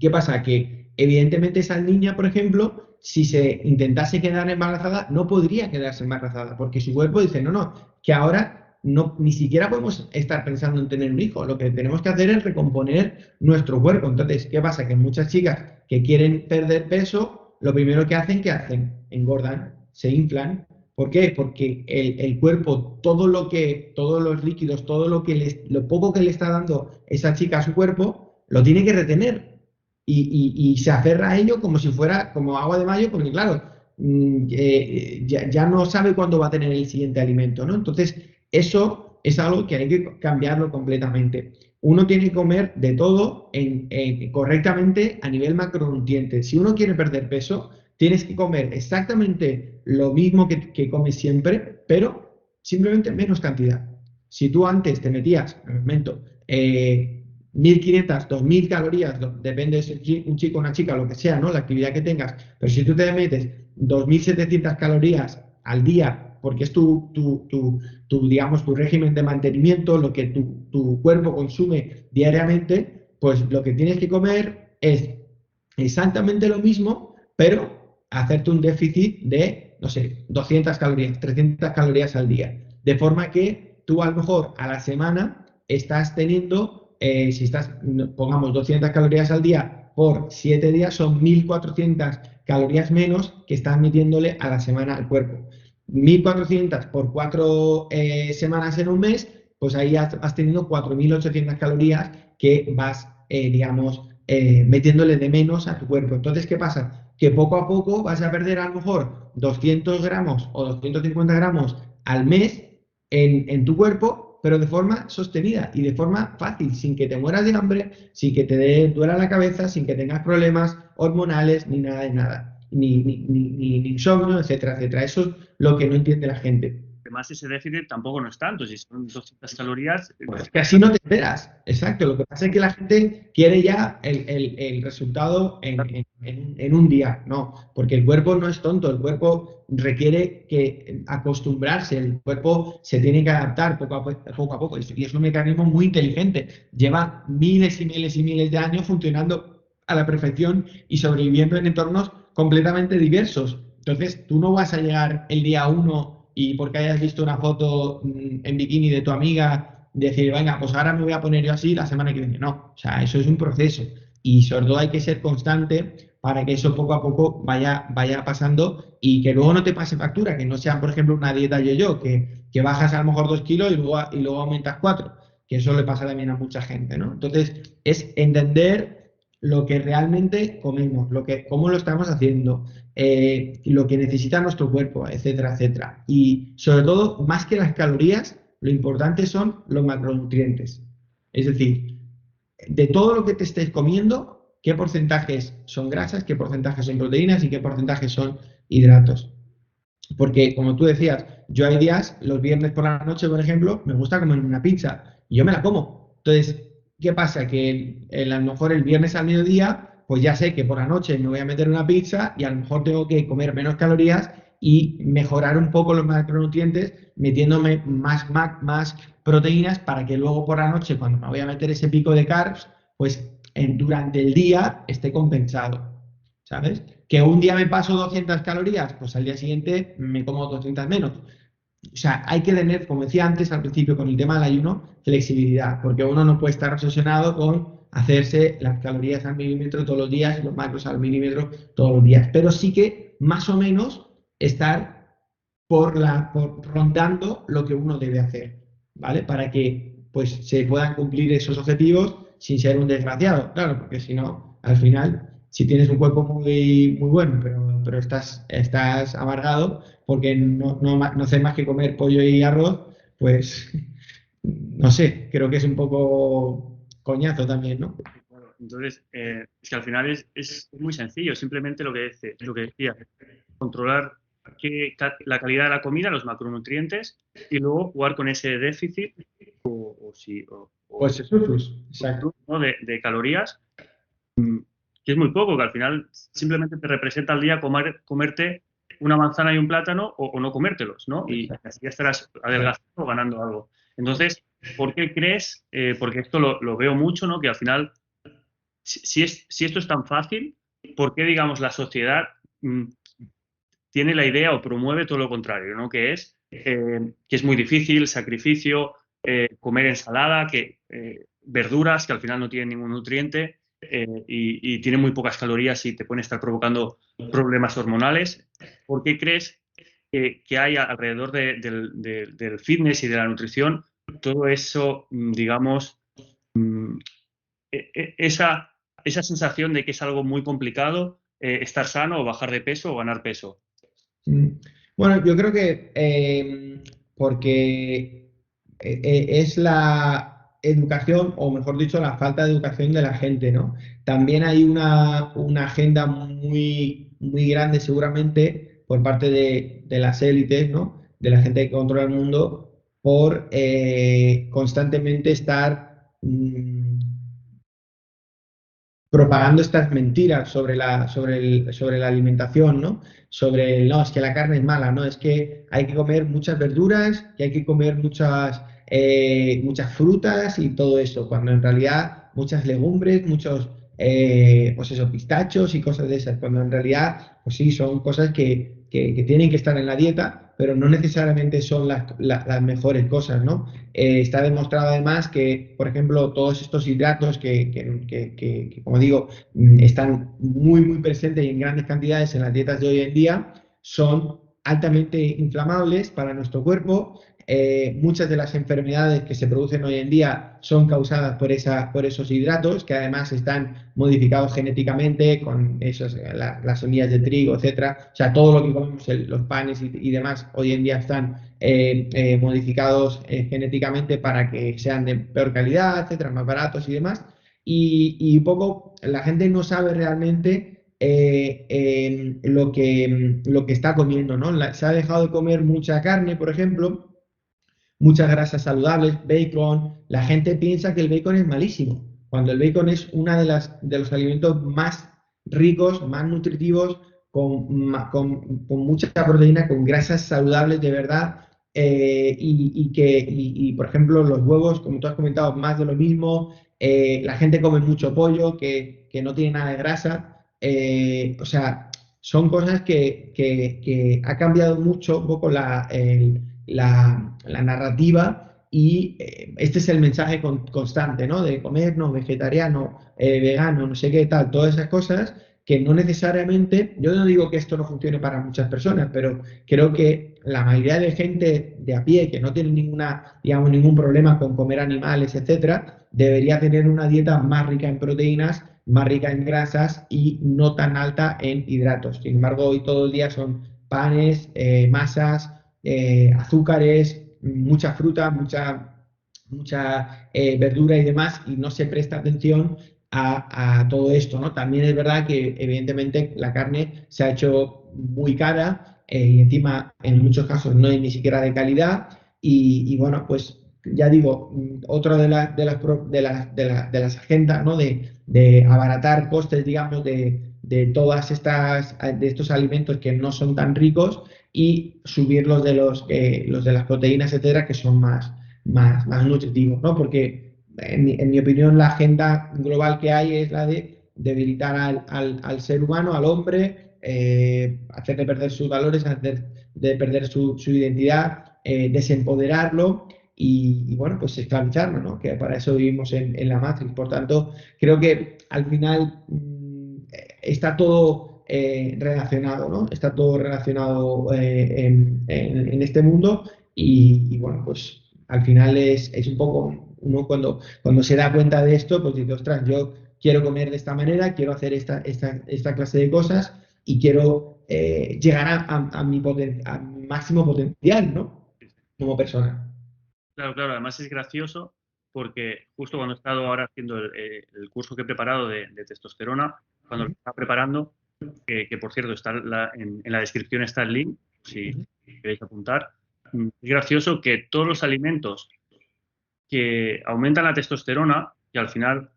¿qué pasa? Que evidentemente esa niña, por ejemplo, si se intentase quedar embarazada, no podría quedarse embarazada, porque su cuerpo dice, no, no, que ahora no, ni siquiera podemos estar pensando en tener un hijo, lo que tenemos que hacer es recomponer nuestro cuerpo. Entonces, ¿qué pasa? Que muchas chicas que quieren perder peso, lo primero que hacen, ¿qué hacen? Engordan, se inflan. ¿Por qué? Porque el cuerpo, todos los líquidos, lo poco que le está dando esa chica a su cuerpo, lo tiene que retener y se aferra a ello como si fuera como agua de mayo, porque claro, ya no sabe cuándo va a tener el siguiente alimento, ¿no? Entonces, eso es algo que hay que cambiarlo completamente. Uno tiene que comer de todo correctamente a nivel macronutrientes. Si uno quiere perder peso, tienes que comer exactamente lo mismo que comes siempre, pero simplemente menos cantidad. Si tú antes te metías, en el momento, 1.500, 2.000 calorías, depende de si un chico o una chica, lo que sea, ¿no? La actividad que tengas, pero si tú te metes 2.700 calorías al día, porque es digamos, tu régimen de mantenimiento, lo que tu cuerpo consume diariamente, pues lo que tienes que comer es exactamente lo mismo, pero hacerte un déficit de, no sé, 200 calorías, 300 calorías al día. De forma que tú a lo mejor a la semana estás teniendo, si estás, pongamos 200 calorías al día por 7 días, son 1.400 calorías menos que estás metiéndole a la semana al cuerpo. 1.400 por 4 semanas en un mes, pues ahí has tenido 4.800 calorías que vas, digamos, metiéndole de menos a tu cuerpo. Entonces, ¿qué pasa? Que poco a poco vas a perder a lo mejor 200 gramos o 250 gramos al mes en tu cuerpo, pero de forma sostenida y de forma fácil, sin que te mueras de hambre, sin que te duela la cabeza, sin que tengas problemas hormonales, ni nada de nada, ni insomnio, etcétera, etcétera. Eso es lo que no entiende la gente. Además, ese déficit tampoco no es tanto, si son 200 calorías. Pues que así no te enteras. Exacto. Lo que pasa es que la gente quiere ya el resultado en un día. No, porque el cuerpo no es tonto. El cuerpo requiere que acostumbrarse. El cuerpo se tiene que adaptar poco a poco. Y es un mecanismo muy inteligente. Lleva miles y miles y miles de años funcionando a la perfección y sobreviviendo en entornos completamente diversos. Entonces, tú no vas a llegar el día uno y porque hayas visto una foto en bikini de tu amiga, decir, venga, pues ahora me voy a poner yo así la semana que viene. No, o sea, eso es un proceso y sobre todo hay que ser constante para que eso poco a poco vaya pasando y que luego no te pase factura, que no sea, por ejemplo, una dieta yo-yo, que bajas a lo mejor 2 kilos y luego aumentas 4, que eso le pasa también a mucha gente, ¿no? Entonces, es entender lo que realmente comemos, cómo lo estamos haciendo, lo que necesita nuestro cuerpo, etcétera, etcétera. Y sobre todo, más que las calorías, lo importante son los macronutrientes. Es decir, de todo lo que te estés comiendo, qué porcentajes son grasas, qué porcentajes son proteínas y qué porcentajes son hidratos. Porque, como tú decías, yo hay días, los viernes por la noche, por ejemplo, me gusta comer una pizza y yo me la como. Entonces, ¿qué pasa? Que a lo mejor el viernes al mediodía, pues ya sé que por la noche me voy a meter una pizza y a lo mejor tengo que comer menos calorías y mejorar un poco los macronutrientes metiéndome más proteínas para que luego por la noche, cuando me voy a meter ese pico de carbs, pues durante el día esté compensado, ¿sabes? Que un día me paso 200 calorías, pues al día siguiente me como 200 menos. O sea, hay que tener, como decía antes al principio con el tema del ayuno, flexibilidad, porque uno no puede estar obsesionado con hacerse las calorías al milímetro todos los días y los macros al milímetro todos los días, pero sí que más o menos estar rondando lo que uno debe hacer, ¿vale? Para que pues se puedan cumplir esos objetivos sin ser un desgraciado, claro, porque si no, Al final, si tienes un cuerpo muy bueno, pero estás amargado porque no haces más que comer pollo y arroz, pues no sé, creo que es un poco coñazo también, ¿no? Claro, entonces, es que al final es muy sencillo, simplemente lo que decía, controlar la calidad de la comida, los macronutrientes, y luego jugar con ese déficit o, si, o Pues eso, pues, exacto. surplus, ¿no? de calorías, que es muy poco, que al final simplemente te representa al día comerte una manzana y un plátano o no comértelos, ¿no? Y Exacto. así ya estarás adelgazando o ganando algo. Entonces, ¿por qué crees? Porque esto lo veo mucho, ¿no? Que al final si esto es tan fácil, ¿por qué, digamos, la sociedad tiene la idea o promueve todo lo contrario, ¿no? Que es muy difícil, sacrificio, comer ensalada, verduras que al final no tienen ningún nutriente y tienen muy pocas calorías y te pueden estar provocando problemas hormonales? ¿Por qué crees que hay alrededor del fitness y de la nutrición todo eso, digamos, mm, esa, esa sensación de que es algo muy complicado estar sano o bajar de peso o ganar peso? Mm. Bueno, yo creo que porque es la educación, o mejor dicho, la falta de educación de la gente, ¿no? También hay una agenda muy grande, seguramente, por parte de las élites, ¿no? De la gente que controla el mundo, por constantemente estar propagando estas mentiras sobre la alimentación, ¿no? No, es que la carne es mala, ¿no? Es que hay que comer muchas verduras, que hay que comer muchas frutas y todo eso, cuando en realidad muchas legumbres, pues eso, pistachos y cosas de esas, cuando en realidad, pues sí, son cosas que tienen que estar en la dieta, pero no necesariamente son las mejores cosas, ¿no? Está demostrado además que, por ejemplo, todos estos hidratos como digo, están muy presentes y en grandes cantidades en las dietas de hoy en día, son altamente inflamables para nuestro cuerpo. Muchas de las enfermedades que se producen hoy en día son causadas por esos hidratos, que además están modificados genéticamente con las semillas de trigo, etcétera. O sea, todo lo que comemos, los panes y demás, hoy en día están modificados genéticamente para que sean de peor calidad, etcétera, más baratos y demás. Y un poco la gente no sabe realmente lo que está comiendo, ¿no? Se ha dejado de comer mucha carne, por ejemplo, muchas grasas saludables, bacon. La gente piensa que el bacon es malísimo, cuando el bacon es uno de los alimentos más ricos, más nutritivos, con mucha proteína, con grasas saludables de verdad. Por ejemplo, los huevos, como tú has comentado, más de lo mismo. La gente come mucho pollo, que no tiene nada de grasa. O sea, son cosas que ha cambiado mucho un poco la narrativa y este es el mensaje constante, ¿no? De comer, no, vegetariano, vegano, no sé qué tal, todas esas cosas que no necesariamente, yo no digo que esto no funcione para muchas personas, pero creo que la mayoría de gente de a pie que no tiene digamos, ningún problema con comer animales, etcétera, debería tener una dieta más rica en proteínas, más rica en grasas y no tan alta en hidratos. Sin embargo, hoy todo el día son panes, masas, azúcares, mucha fruta, mucha verdura y demás, y no se presta atención a todo esto, ¿no? También es verdad que evidentemente la carne se ha hecho muy cara y encima en muchos casos no es ni siquiera de calidad y bueno, pues ya digo, otra de las agendas, ¿no? De abaratar costes, digamos, de todas de estos alimentos que no son tan ricos y subir los de las proteínas, etcétera, que son más nutritivos, ¿no? Porque, en mi opinión, la agenda global que hay es la de debilitar al ser humano, al hombre, hacerle perder sus valores, hacer de perder su identidad, desempoderarlo bueno, pues esclavizarlo, ¿no? Que para eso vivimos en la Matrix. Por tanto, creo que al final está todo relacionado, ¿no? Está todo relacionado en este mundo bueno, pues al final es un poco, uno cuando se da cuenta de esto, pues dice, ostras, yo quiero comer de esta manera, quiero hacer esta clase de cosas y quiero llegar a mi máximo potencial, ¿no? Como persona. Claro, claro, además es gracioso porque justo cuando he estado ahora haciendo el curso que he preparado de testosterona, cuando lo estaba preparando, que por cierto está en la descripción está el link, si queréis apuntar, es gracioso que todos los alimentos que aumentan la testosterona, y al final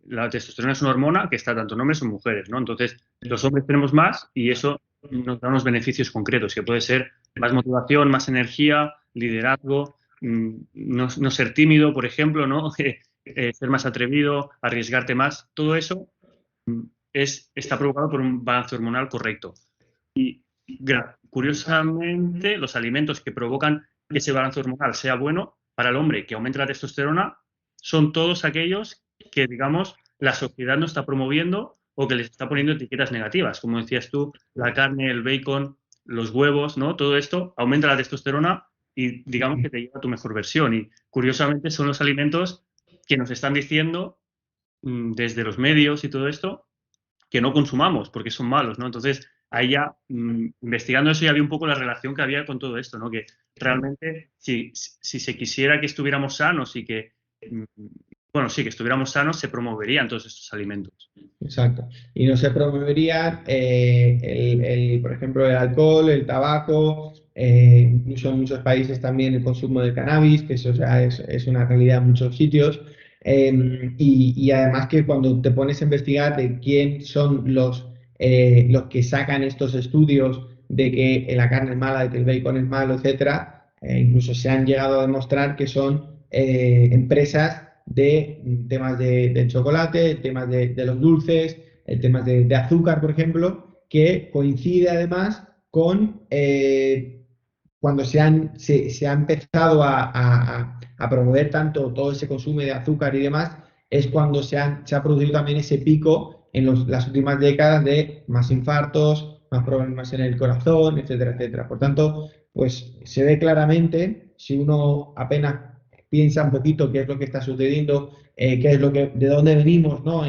la testosterona es una hormona que está tanto en hombres como en mujeres, ¿no? Entonces, los hombres tenemos más y eso nos da unos beneficios concretos, que puede ser más motivación, más energía, liderazgo, no ser tímido, por ejemplo, ¿no? Ser más atrevido, arriesgarte más. Todo eso está provocado por un balance hormonal correcto. Y curiosamente, los alimentos que provocan que ese balance hormonal sea bueno para el hombre, que aumente la testosterona, son todos aquellos que, digamos, la sociedad no está promoviendo o que les está poniendo etiquetas negativas. Como decías tú, la carne, el bacon, los huevos, ¿no? Todo esto aumenta la testosterona y, digamos, que te lleva a tu mejor versión. Y, curiosamente, son los alimentos que nos están diciendo desde los medios y todo esto que no consumamos porque son malos, ¿no? Entonces, ahí ya, investigando eso, ya vi un poco la relación que había con todo esto, ¿no? Que realmente, si se quisiera que estuviéramos sanos y que, bueno, sí, que estuviéramos sanos, se promoverían todos estos alimentos. Exacto. Y no se promovería por ejemplo, el alcohol, el tabaco, incluso en muchos países también el consumo de cannabis, que eso ya es una realidad en muchos sitios. Y además que cuando te pones a investigar de quién son los que sacan estos estudios de que la carne es mala, de que el bacon es malo, etcétera, incluso se han llegado a demostrar que son empresas de temas del chocolate, temas de los dulces, temas de azúcar, por ejemplo, que coincide además con cuando se ha empezado a promover tanto todo ese consumo de azúcar y demás, es cuando se ha producido también ese pico en las últimas décadas de más infartos, más problemas en el corazón, etcétera, etcétera. Por tanto, pues se ve claramente, si uno apenas piensa un poquito qué es lo que está sucediendo, qué es de dónde venimos, ¿no?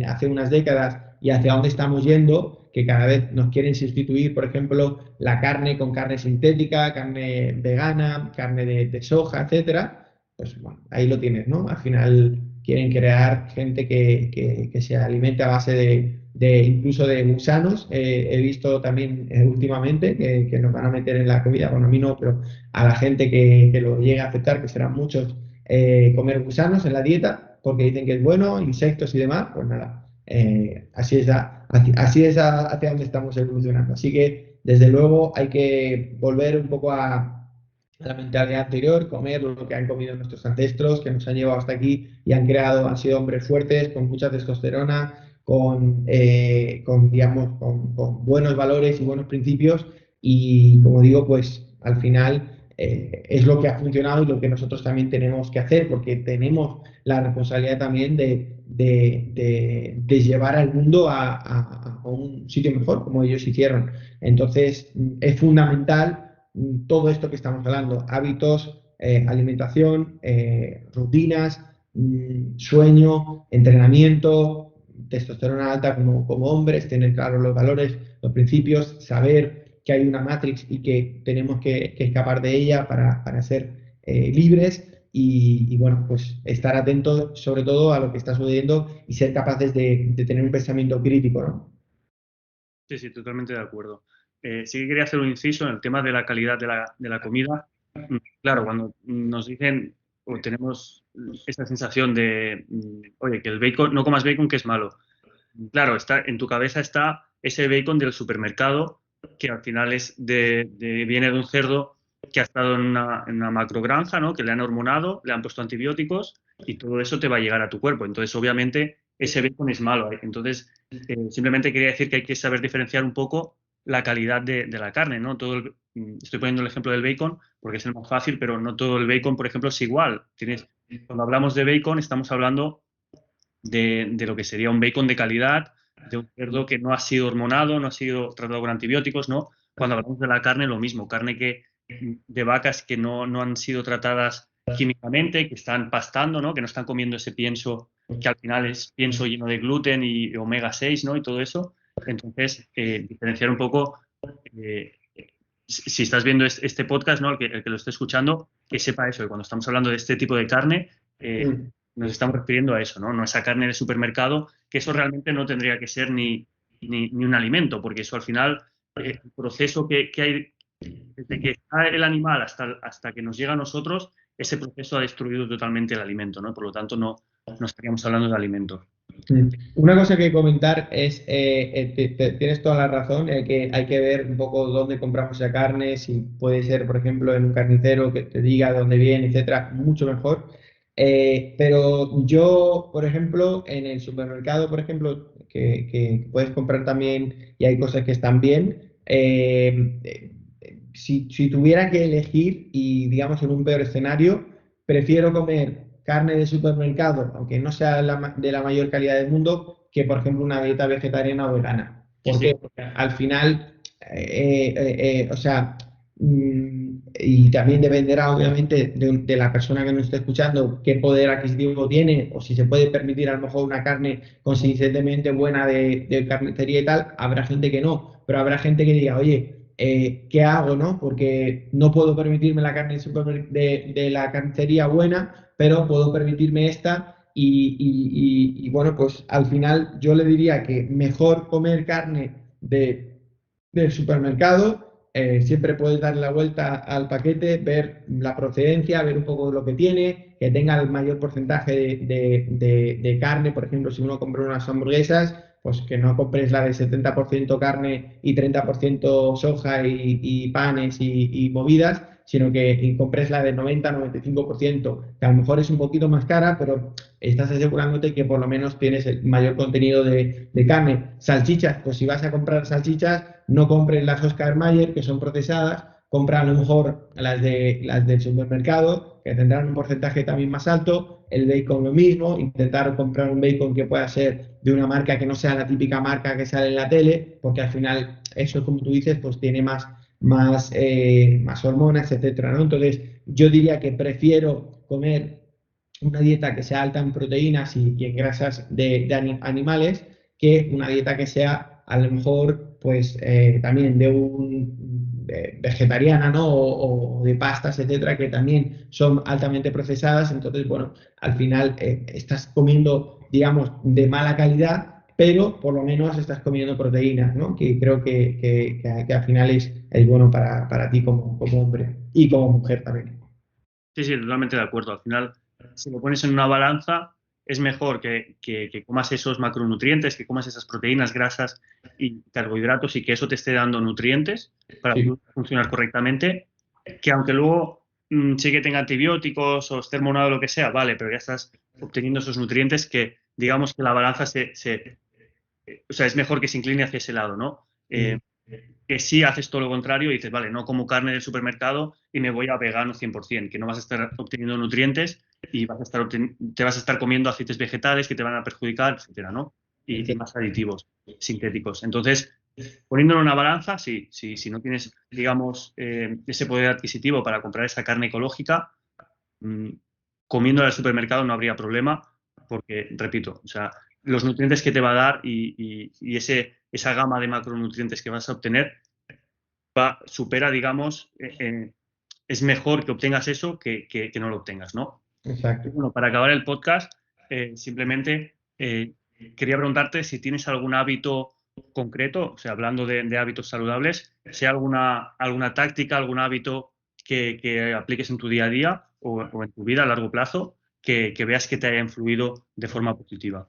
Hace unas décadas y hacia dónde estamos yendo, que cada vez nos quieren sustituir, por ejemplo, la carne con carne sintética, carne vegana, carne de soja, etcétera. Pues bueno, ahí lo tienes, ¿no? Al final quieren crear gente que se alimente a base incluso de gusanos. He visto también últimamente que nos van a meter en la comida, bueno, a mí no, pero a la gente que lo llegue a aceptar, que serán muchos, comer gusanos en la dieta, porque dicen que es bueno, insectos y demás, pues nada, así es hacia donde estamos evolucionando. Así que, desde luego, hay que volver un poco a la mentalidad anterior, comer lo que han comido nuestros ancestros, que nos han llevado hasta aquí y han sido hombres fuertes, con mucha testosterona, digamos, con buenos valores y buenos principios. Y como digo, pues al final es lo que ha funcionado y lo que nosotros también tenemos que hacer, porque tenemos la responsabilidad también de llevar al mundo a un sitio mejor, como ellos hicieron. Entonces, es fundamental todo esto que estamos hablando: hábitos, alimentación, rutinas, sueño, entrenamiento, testosterona alta como hombres, tener claros los valores, los principios, saber que hay una matrix y que tenemos que escapar de ella para ser libres. Y bueno, pues estar atentos sobre todo a lo que está sucediendo y ser capaces de tener un pensamiento crítico, ¿no? Sí, sí, totalmente de acuerdo. Sí que quería hacer un inciso en el tema de la calidad de la comida. Claro, cuando nos dicen o tenemos esa sensación de, oye, que el bacon, no comas bacon, que es malo. Claro, en tu cabeza está ese bacon del supermercado, que al final viene de un cerdo que ha estado en una macrogranja, ¿no? Que le han hormonado, le han puesto antibióticos y todo eso te va a llegar a tu cuerpo. Entonces, obviamente, ese bacon es malo. Entonces, simplemente quería decir que hay que saber diferenciar un poco la calidad de la carne, ¿no? Estoy poniendo el ejemplo del bacon porque es el más fácil, pero no todo el bacon, por ejemplo, es igual. Cuando hablamos de bacon, estamos hablando de lo que sería un bacon de calidad, de un cerdo que no ha sido hormonado, no ha sido tratado con antibióticos, ¿no? Cuando hablamos de la carne, lo mismo, de vacas que no han sido tratadas químicamente, que están pastando, ¿no? Que no están comiendo ese pienso que al final es pienso lleno de gluten y omega 6, ¿no? Y todo eso. Entonces, diferenciar un poco, eh, si estás viendo este podcast, ¿no? El que lo esté escuchando, que sepa eso, que cuando estamos hablando de este tipo de carne, nos estamos refiriendo a eso, ¿no? No esa carne de supermercado, que eso realmente no tendría que ser ni un alimento, porque eso al final, el proceso que hay desde que está el animal hasta que nos llega a nosotros, ese proceso ha destruido totalmente el alimento, ¿no? Por lo tanto, no estaríamos hablando de alimentos. Una cosa que comentar es, tienes toda la razón, que hay que ver un poco dónde compramos la carne, si puede ser, por ejemplo, en un carnicero que te diga dónde viene, etcétera, mucho mejor. Pero yo, por ejemplo, en el supermercado, por ejemplo, que puedes comprar también y hay cosas que están bien, si tuviera que elegir y, digamos, en un peor escenario, prefiero comer carne de supermercado, aunque no sea de la mayor calidad del mundo, que por ejemplo una dieta vegetariana o vegana. Sí, ¿Por sí, qué? Porque al final, o sea, y también dependerá obviamente de la persona que nos esté escuchando qué poder adquisitivo tiene o si se puede permitir a lo mejor una carne consistentemente buena de carnicería y tal, habrá gente que no, pero habrá gente que diga, oye, ¿qué hago, no? Porque no puedo permitirme la carne de la carnicería buena, pero puedo permitirme esta bueno, pues al final yo le diría que mejor comer carne del supermercado, siempre puedes darle la vuelta al paquete, ver la procedencia, ver un poco lo que tiene, que tenga el mayor porcentaje de carne, por ejemplo, si uno compra unas hamburguesas, pues que no compres la de 70% carne y 30% soja y panes y movidas, sino que compres la de 90-95%, que a lo mejor es un poquito más cara, pero estás asegurándote que por lo menos tienes el mayor contenido de carne. Salchichas, pues si vas a comprar salchichas, no compres las Oscar Mayer, que son procesadas, compra a lo mejor las del supermercado, que tendrán un porcentaje también más alto, el bacon lo mismo, intentar comprar un bacon que pueda ser de una marca que no sea la típica marca que sale en la tele, porque al final eso, como tú dices, pues tiene más hormonas, etcétera, ¿no? Entonces, yo diría que prefiero comer una dieta que sea alta en proteínas y en grasas de animales que una dieta que sea a lo mejor pues también vegetariana, ¿no? O de pastas, etcétera, que también son altamente procesadas. Entonces, bueno, al final estás comiendo, digamos, de mala calidad, pero por lo menos estás comiendo proteínas, ¿no? Que creo que al final es bueno para ti como hombre y como mujer también. sí, sí, totalmente de acuerdo. Al final, si lo pones en una balanza, es mejor que comas esos macronutrientes, que comas esas proteínas, grasas y carbohidratos y que eso te esté dando nutrientes para Sí. funcionar correctamente, que aunque luego sí que tenga antibióticos o esté hormonado o lo que sea, vale, pero ya estás obteniendo esos nutrientes que digamos que la balanza o sea, es mejor que se incline hacia ese lado, ¿no? Mm. Que si haces todo lo contrario y dices, vale, no como carne del supermercado y me voy a vegano 100%, que no vas a estar obteniendo nutrientes y te vas a estar comiendo aceites vegetales que te van a perjudicar, etcétera, ¿no? Y más aditivos sintéticos. Entonces, poniéndolo en una balanza, sí, si no tienes, digamos, ese poder adquisitivo para comprar esa carne ecológica, mm, comiéndola al supermercado no habría problema, porque, repito, o sea, los nutrientes que te va a dar y esa gama de macronutrientes que vas a obtener supera, digamos, es mejor que obtengas eso que no lo obtengas, ¿no? Y Exacto. bueno, para acabar el podcast, simplemente quería preguntarte si tienes algún hábito concreto, o sea, hablando de hábitos saludables, sea alguna táctica, algún hábito que apliques en tu día a día o en tu vida a largo plazo que veas que te haya influido de forma positiva.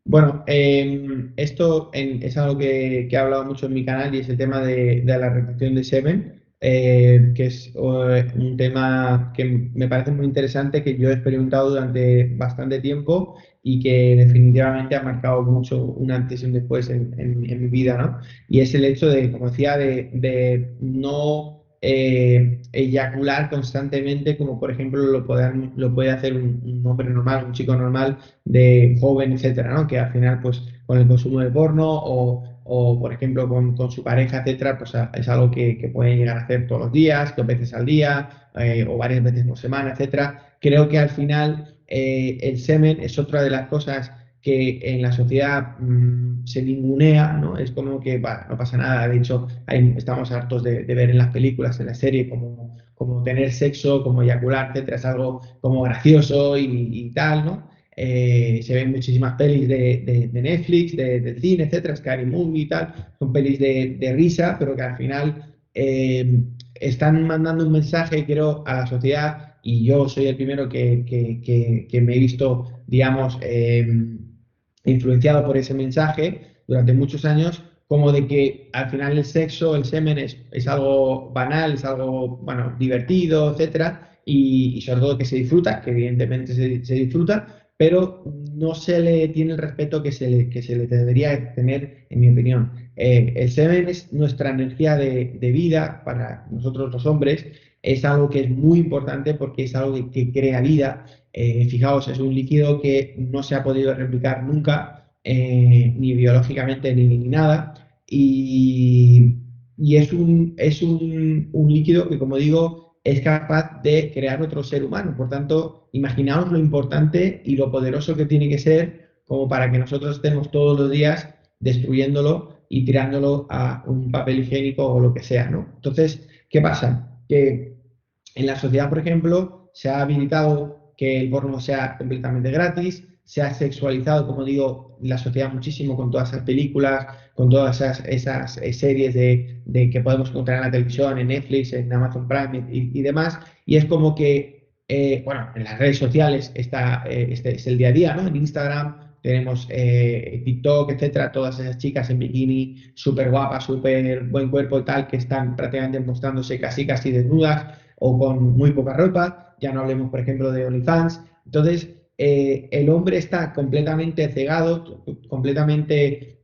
Bueno, esto es algo que he hablado mucho en mi canal y es el tema de la retención de semen, que es un tema que me parece muy interesante, que yo he experimentado durante bastante tiempo y que definitivamente ha marcado mucho un antes y un después en mi vida, ¿no? Y es el hecho de, como decía, de no eyacular constantemente, como por ejemplo lo puede hacer un hombre normal, un chico normal de joven, etcétera, ¿no? Que al final, pues, con el consumo de porno o por ejemplo, con su pareja, etcétera, pues es algo que pueden llegar a hacer todos los días, 2 veces al día o varias veces por semana, etcétera. Creo que al final el semen es otra de las cosas que en la sociedad se ningunea, ¿no? Es como que bah, no pasa nada. De hecho, estamos hartos de ver en las películas, en la serie, como tener sexo, como eyacular, etcétera, es algo como gracioso y tal, ¿no? Se ven muchísimas pelis de Netflix, del cine, etcétera, Scary Movie y tal, son pelis de risa, pero que al final están mandando un mensaje, creo, a la sociedad, y yo soy el primero que me he visto, digamos, influenciado por ese mensaje durante muchos años, como de que al final el sexo, el semen es algo banal, es algo, bueno, divertido, etcétera, y sobre todo que se disfruta, que evidentemente se disfruta, pero no se le tiene el respeto que se le debería tener, en mi opinión. El semen es nuestra energía de vida para nosotros los hombres, es algo que es muy importante porque es algo que crea vida. Fijaos, es un líquido que no se ha podido replicar nunca, ni biológicamente ni nada, y es un líquido que, como digo, es capaz de crear otro ser humano. Por tanto, imaginaos lo importante y lo poderoso que tiene que ser como para que nosotros estemos todos los días destruyéndolo y tirándolo a un papel higiénico o lo que sea, ¿no? Entonces, ¿qué pasa? Que en la sociedad, por ejemplo, se ha habilitado que el porno sea completamente gratis, se ha sexualizado, como digo, la sociedad muchísimo con todas esas películas, con todas esas series que podemos encontrar en la televisión, en Netflix, en Amazon Prime y demás, y es como que, bueno, en las redes sociales este es el día a día, ¿no? En Instagram tenemos TikTok, etcétera, todas esas chicas en bikini, súper guapas, súper buen cuerpo y tal, que están prácticamente mostrándose casi desnudas o con muy poca ropa, ya no hablemos, por ejemplo, de OnlyFans. Entonces, el hombre está completamente cegado, completamente,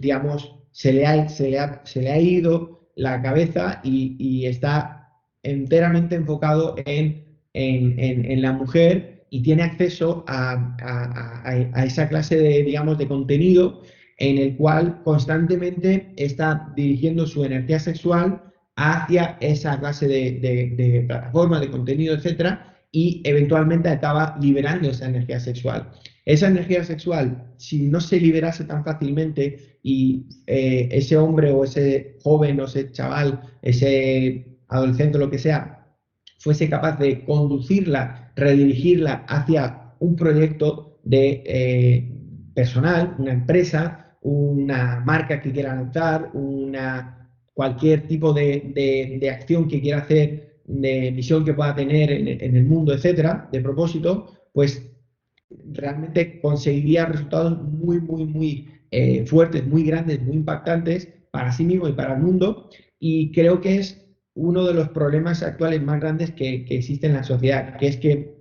digamos, se le ha ido la cabeza y está enteramente enfocado en la mujer y tiene acceso a esa clase de, digamos, de contenido en el cual constantemente está dirigiendo su energía sexual hacia esa clase de plataforma, de contenido, etcétera, y eventualmente acaba liberando esa energía sexual. Esa energía sexual, si no se liberase tan fácilmente y ese hombre o ese joven o ese chaval, ese adolescente o lo que sea, fuese capaz de conducirla, redirigirla hacia un proyecto personal, una empresa, una marca que quiera lanzar, cualquier tipo de acción que quiera hacer, de misión que pueda tener en el mundo, etcétera, de propósito, pues realmente conseguiría resultados muy, muy, muy fuertes, muy grandes, muy impactantes para sí mismo y para el mundo. Y creo que es uno de los problemas actuales más grandes que existe en la sociedad, que es que,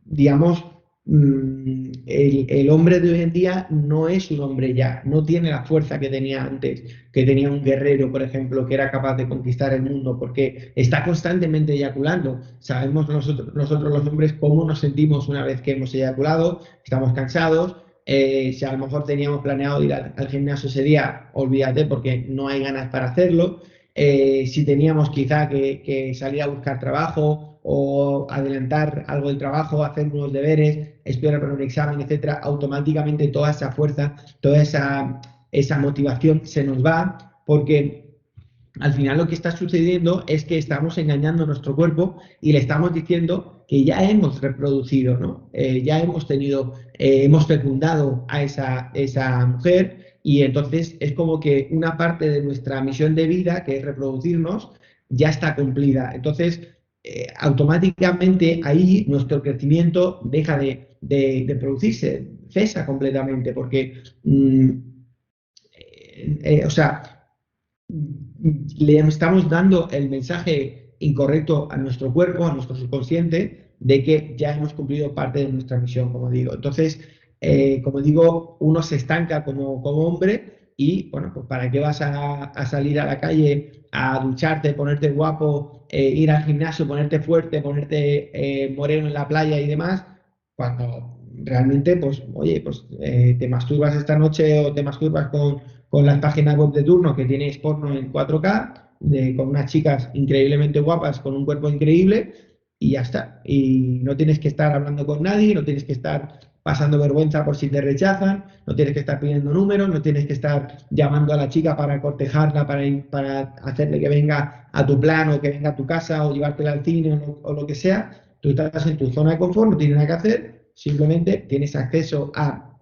digamos, el hombre de hoy en día no es un hombre ya, no tiene la fuerza que tenía antes, que tenía un guerrero, por ejemplo, que era capaz de conquistar el mundo, porque está constantemente eyaculando. Sabemos nosotros los hombres cómo nos sentimos una vez que hemos eyaculado, estamos cansados. Si a lo mejor teníamos planeado ir al gimnasio ese día, olvídate porque no hay ganas para hacerlo. Si teníamos quizá que salir a buscar trabajo o adelantar algo del trabajo, hacer unos deberes, estudiar para un examen, etcétera, automáticamente toda esa fuerza, toda esa motivación se nos va porque al final lo que está sucediendo es que estamos engañando a nuestro cuerpo y le estamos diciendo que ya hemos reproducido, ¿no? Ya hemos fecundado a esa mujer y entonces es como que una parte de nuestra misión de vida, que es reproducirnos, ya está cumplida. Entonces, automáticamente ahí nuestro crecimiento deja de producirse, cesa completamente, porque, o sea, le estamos dando el mensaje incorrecto a nuestro cuerpo, a nuestro subconsciente, de que ya hemos cumplido parte de nuestra misión, como digo. Entonces, como digo, uno se estanca como hombre y, bueno, pues ¿para qué vas a salir a la calle a ducharte, ponerte guapo, ir al gimnasio, ponerte fuerte, ponerte moreno en la playa y demás, cuando realmente, pues, oye, pues te masturbas esta noche o te masturbas con las páginas web de turno que tienes porno en 4K, con unas chicas increíblemente guapas, con un cuerpo increíble, y ya está. Y no tienes que estar hablando con nadie, no tienes que estar pasando vergüenza por si te rechazan, no tienes que estar pidiendo números, no tienes que estar llamando a la chica para cortejarla, para hacerle que venga a tu plan o que venga a tu casa o llevártela al cine o lo que sea. Tú estás en tu zona de confort, no tienes nada que hacer, simplemente tienes acceso a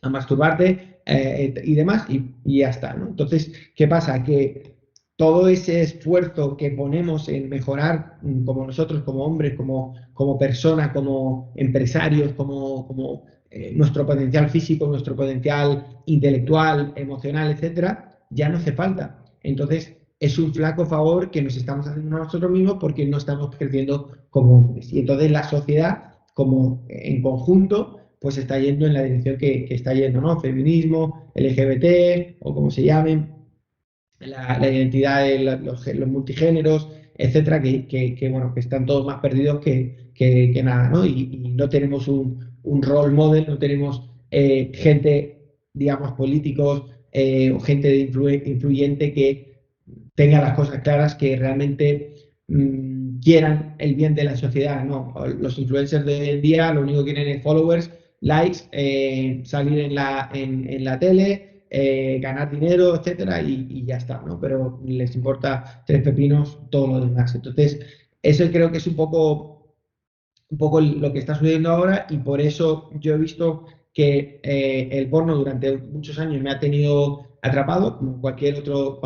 masturbarte y demás y ya está, ¿no? Entonces, ¿qué pasa? Que todo ese esfuerzo que ponemos en mejorar como nosotros, como hombres, como personas, como empresarios, como nuestro potencial físico, nuestro potencial intelectual, emocional, etcétera, ya no hace falta. Entonces, es un flaco favor que nos estamos haciendo a nosotros mismos porque no estamos creciendo como hombres. Y entonces la sociedad, como en conjunto, pues está yendo en la dirección que está yendo, ¿no? Feminismo, LGBT o como se llamen, la identidad de los multigéneros, etcétera, bueno, que están todos más perdidos que nada, ¿no? Y no tenemos un role model, no tenemos gente, digamos, políticos o gente influyente que tenga las cosas claras, que realmente quieran el bien de la sociedad, ¿no? Los influencers de hoy en día lo único que quieren es followers, likes, salir en la tele, ganar dinero, etcétera, y ya está, ¿no? Pero les importa tres pepinos todo lo demás. Entonces, eso creo que es un poco lo que está sucediendo ahora y por eso yo he visto que el porno durante muchos años me ha tenido atrapado como cualquier otro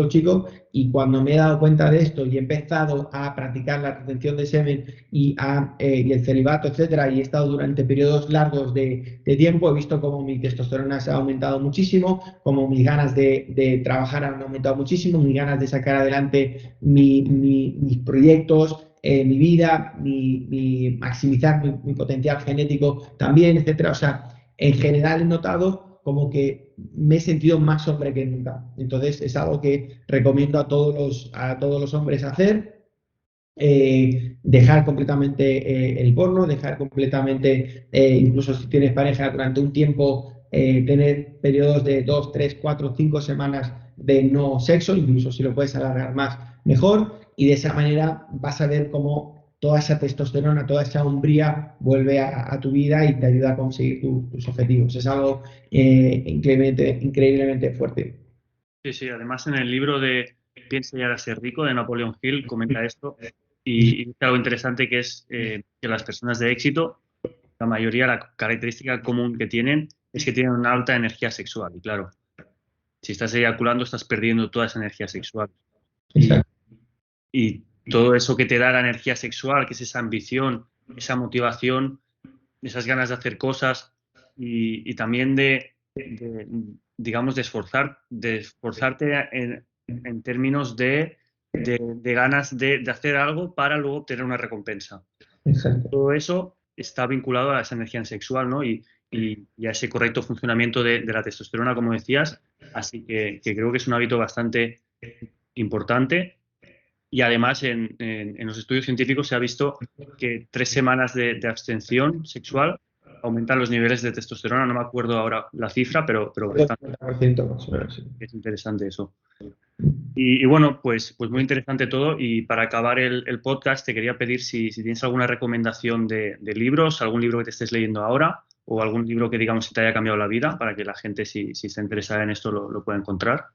chico y cuando me he dado cuenta de esto y he empezado a practicar la retención de semen y el celibato, etcétera, y he estado durante periodos largos de tiempo, he visto cómo mi testosterona se ha aumentado muchísimo, como mis ganas de trabajar han aumentado muchísimo, mis ganas de sacar adelante mis proyectos, mi vida, maximizar mi potencial genético también, etcétera. O sea, en general he notado como que me he sentido más hombre que nunca. Entonces es algo que recomiendo a todos los hombres hacer. Dejar completamente el porno, dejar completamente, incluso si tienes pareja durante un tiempo, tener periodos de 2, 3, 4, 5 semanas de no sexo, incluso si lo puedes alargar más, mejor, y de esa manera vas a ver cómo toda esa testosterona, toda esa hombría vuelve a tu vida y te ayuda a conseguir tus objetivos. Es algo increíblemente fuerte. Sí, sí, además en el libro de Piensa y harás ser rico de Napoleon Hill comenta esto y dice algo interesante que es que las personas de éxito, la mayoría, la característica común que tienen es que tienen una alta energía sexual. Y claro, si estás eyaculando estás perdiendo toda esa energía sexual. Y, Exacto. y todo eso que te da la energía sexual, que es esa ambición, esa motivación, esas ganas de hacer cosas y también de, digamos, de esforzarte en términos de ganas de hacer algo para luego obtener una recompensa. Exacto. Todo eso está vinculado a esa energía sexual, ¿no? Y a ese correcto funcionamiento de la testosterona, como decías. Así que creo que es un hábito bastante importante. Y además en los estudios científicos se ha visto que 3 semanas de abstención sexual aumentan los niveles de testosterona. No me acuerdo ahora la cifra, pero bastante 50% más o menos, sí. es interesante eso. Y bueno, pues muy interesante todo. Y para acabar el podcast, te quería pedir si tienes alguna recomendación de libros, algún libro que te estés leyendo ahora o algún libro que digamos que te haya cambiado la vida para que la gente, si está interesada en esto, lo pueda encontrar.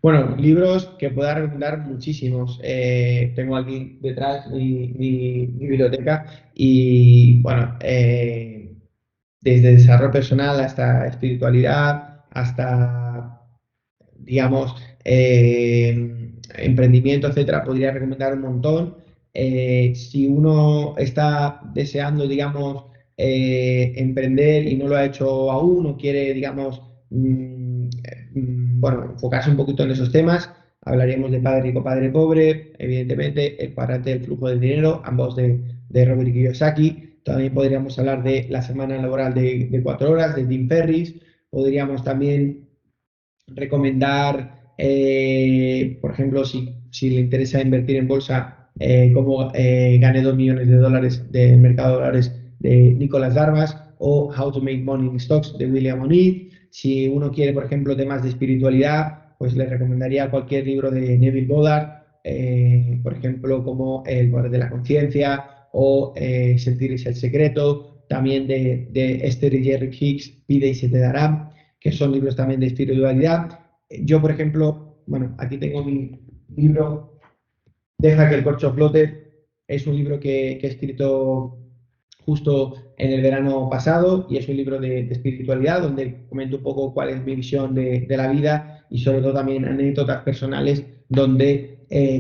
Bueno, libros que pueda recomendar muchísimos. Tengo aquí detrás mi biblioteca y bueno, desde desarrollo personal hasta espiritualidad, hasta, digamos, emprendimiento, etcétera, podría recomendar un montón. Si uno está deseando, digamos, emprender y no lo ha hecho aún o quiere, digamos, bueno, enfocarse un poquito en esos temas, hablaríamos de Padre Rico, Padre Pobre, evidentemente, El cuadrante del flujo del dinero, ambos de Robert Kiyosaki. También podríamos hablar de la semana laboral de 4 horas, de Tim Ferriss. Podríamos también recomendar, por ejemplo, si le interesa invertir en bolsa, cómo gané 2 millones de dólares del mercado de dólares de Nicolás Darvas o How to Make Money in Stocks de William O'Neill. Si uno quiere, por ejemplo, temas de espiritualidad, pues le recomendaría cualquier libro de Neville Goddard por ejemplo, como El poder de la conciencia o Sentir es el secreto, también de Esther y Jerry Hicks, Pide y se te dará, que son libros también de espiritualidad. Yo, por ejemplo, bueno, aquí tengo mi libro Deja que el corcho flote. Es un libro que he escrito justo en el verano pasado y es un libro de espiritualidad donde comento un poco cuál es mi visión de la vida y sobre todo también anécdotas personales donde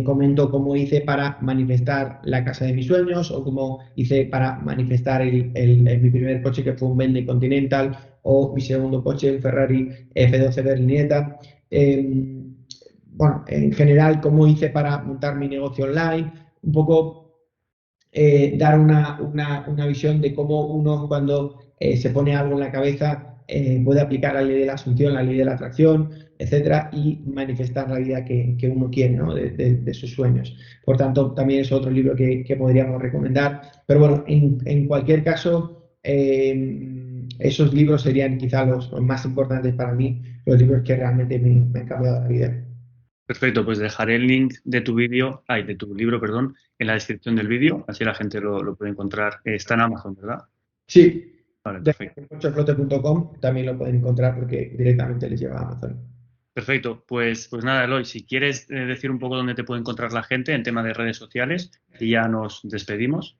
comento cómo hice para manifestar la casa de mis sueños o cómo hice para manifestar mi primer coche que fue un Bentley Continental o mi segundo coche, un Ferrari F12 Berlinetta. Eh, bueno, en general, cómo hice para montar mi negocio online, un poco dar una visión de cómo uno cuando se pone algo en la cabeza puede aplicar la ley de la asunción, la ley de la atracción, etcétera, y manifestar la vida que uno quiere, ¿no? De sus sueños. Por tanto, también es otro libro que podríamos recomendar. Pero bueno, en cualquier caso, esos libros serían quizá los más importantes para mí, los libros que realmente me han cambiado la vida. Perfecto, pues dejaré el link de tu vídeo, ay, de tu libro, perdón, en la descripción del vídeo, así la gente lo puede encontrar. Está en Amazon, ¿verdad? Sí, Vale, de perfecto. cocheflote.com también lo pueden encontrar porque directamente les lleva a Amazon. Perfecto, pues nada, Eloy, si quieres decir un poco dónde te puede encontrar la gente en tema de redes sociales, y ya nos despedimos.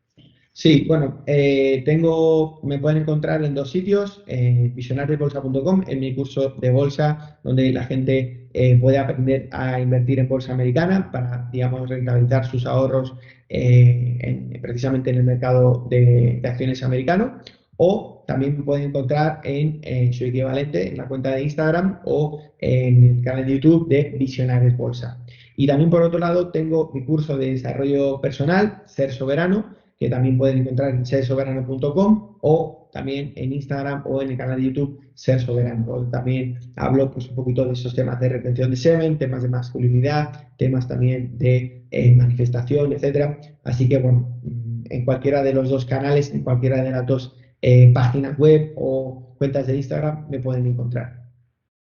Sí, bueno, me pueden encontrar en dos sitios, visionariosbolsa.com, en mi curso de bolsa, donde la gente puede aprender a invertir en bolsa americana para, digamos, rentabilizar sus ahorros precisamente en el mercado de acciones americano. O también me pueden encontrar en su equivalente, en la cuenta de Instagram o en el canal de YouTube de Visionarios Bolsa. Y también, por otro lado, tengo mi curso de desarrollo personal, Ser Soberano, que también pueden encontrar en sersoberano.com o también en Instagram o en el canal de YouTube Ser Soberano, donde también hablo pues, un poquito de esos temas de retención de semen, temas de masculinidad, temas también de manifestación, etcétera. Así que bueno, en cualquiera de los dos canales, en cualquiera de las dos páginas web o cuentas de Instagram me pueden encontrar.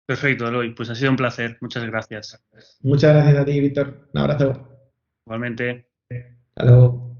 Perfecto, Eloy, pues ha sido un placer. Muchas gracias. Muchas gracias a ti, Víctor. Un abrazo. Igualmente. Hasta luego.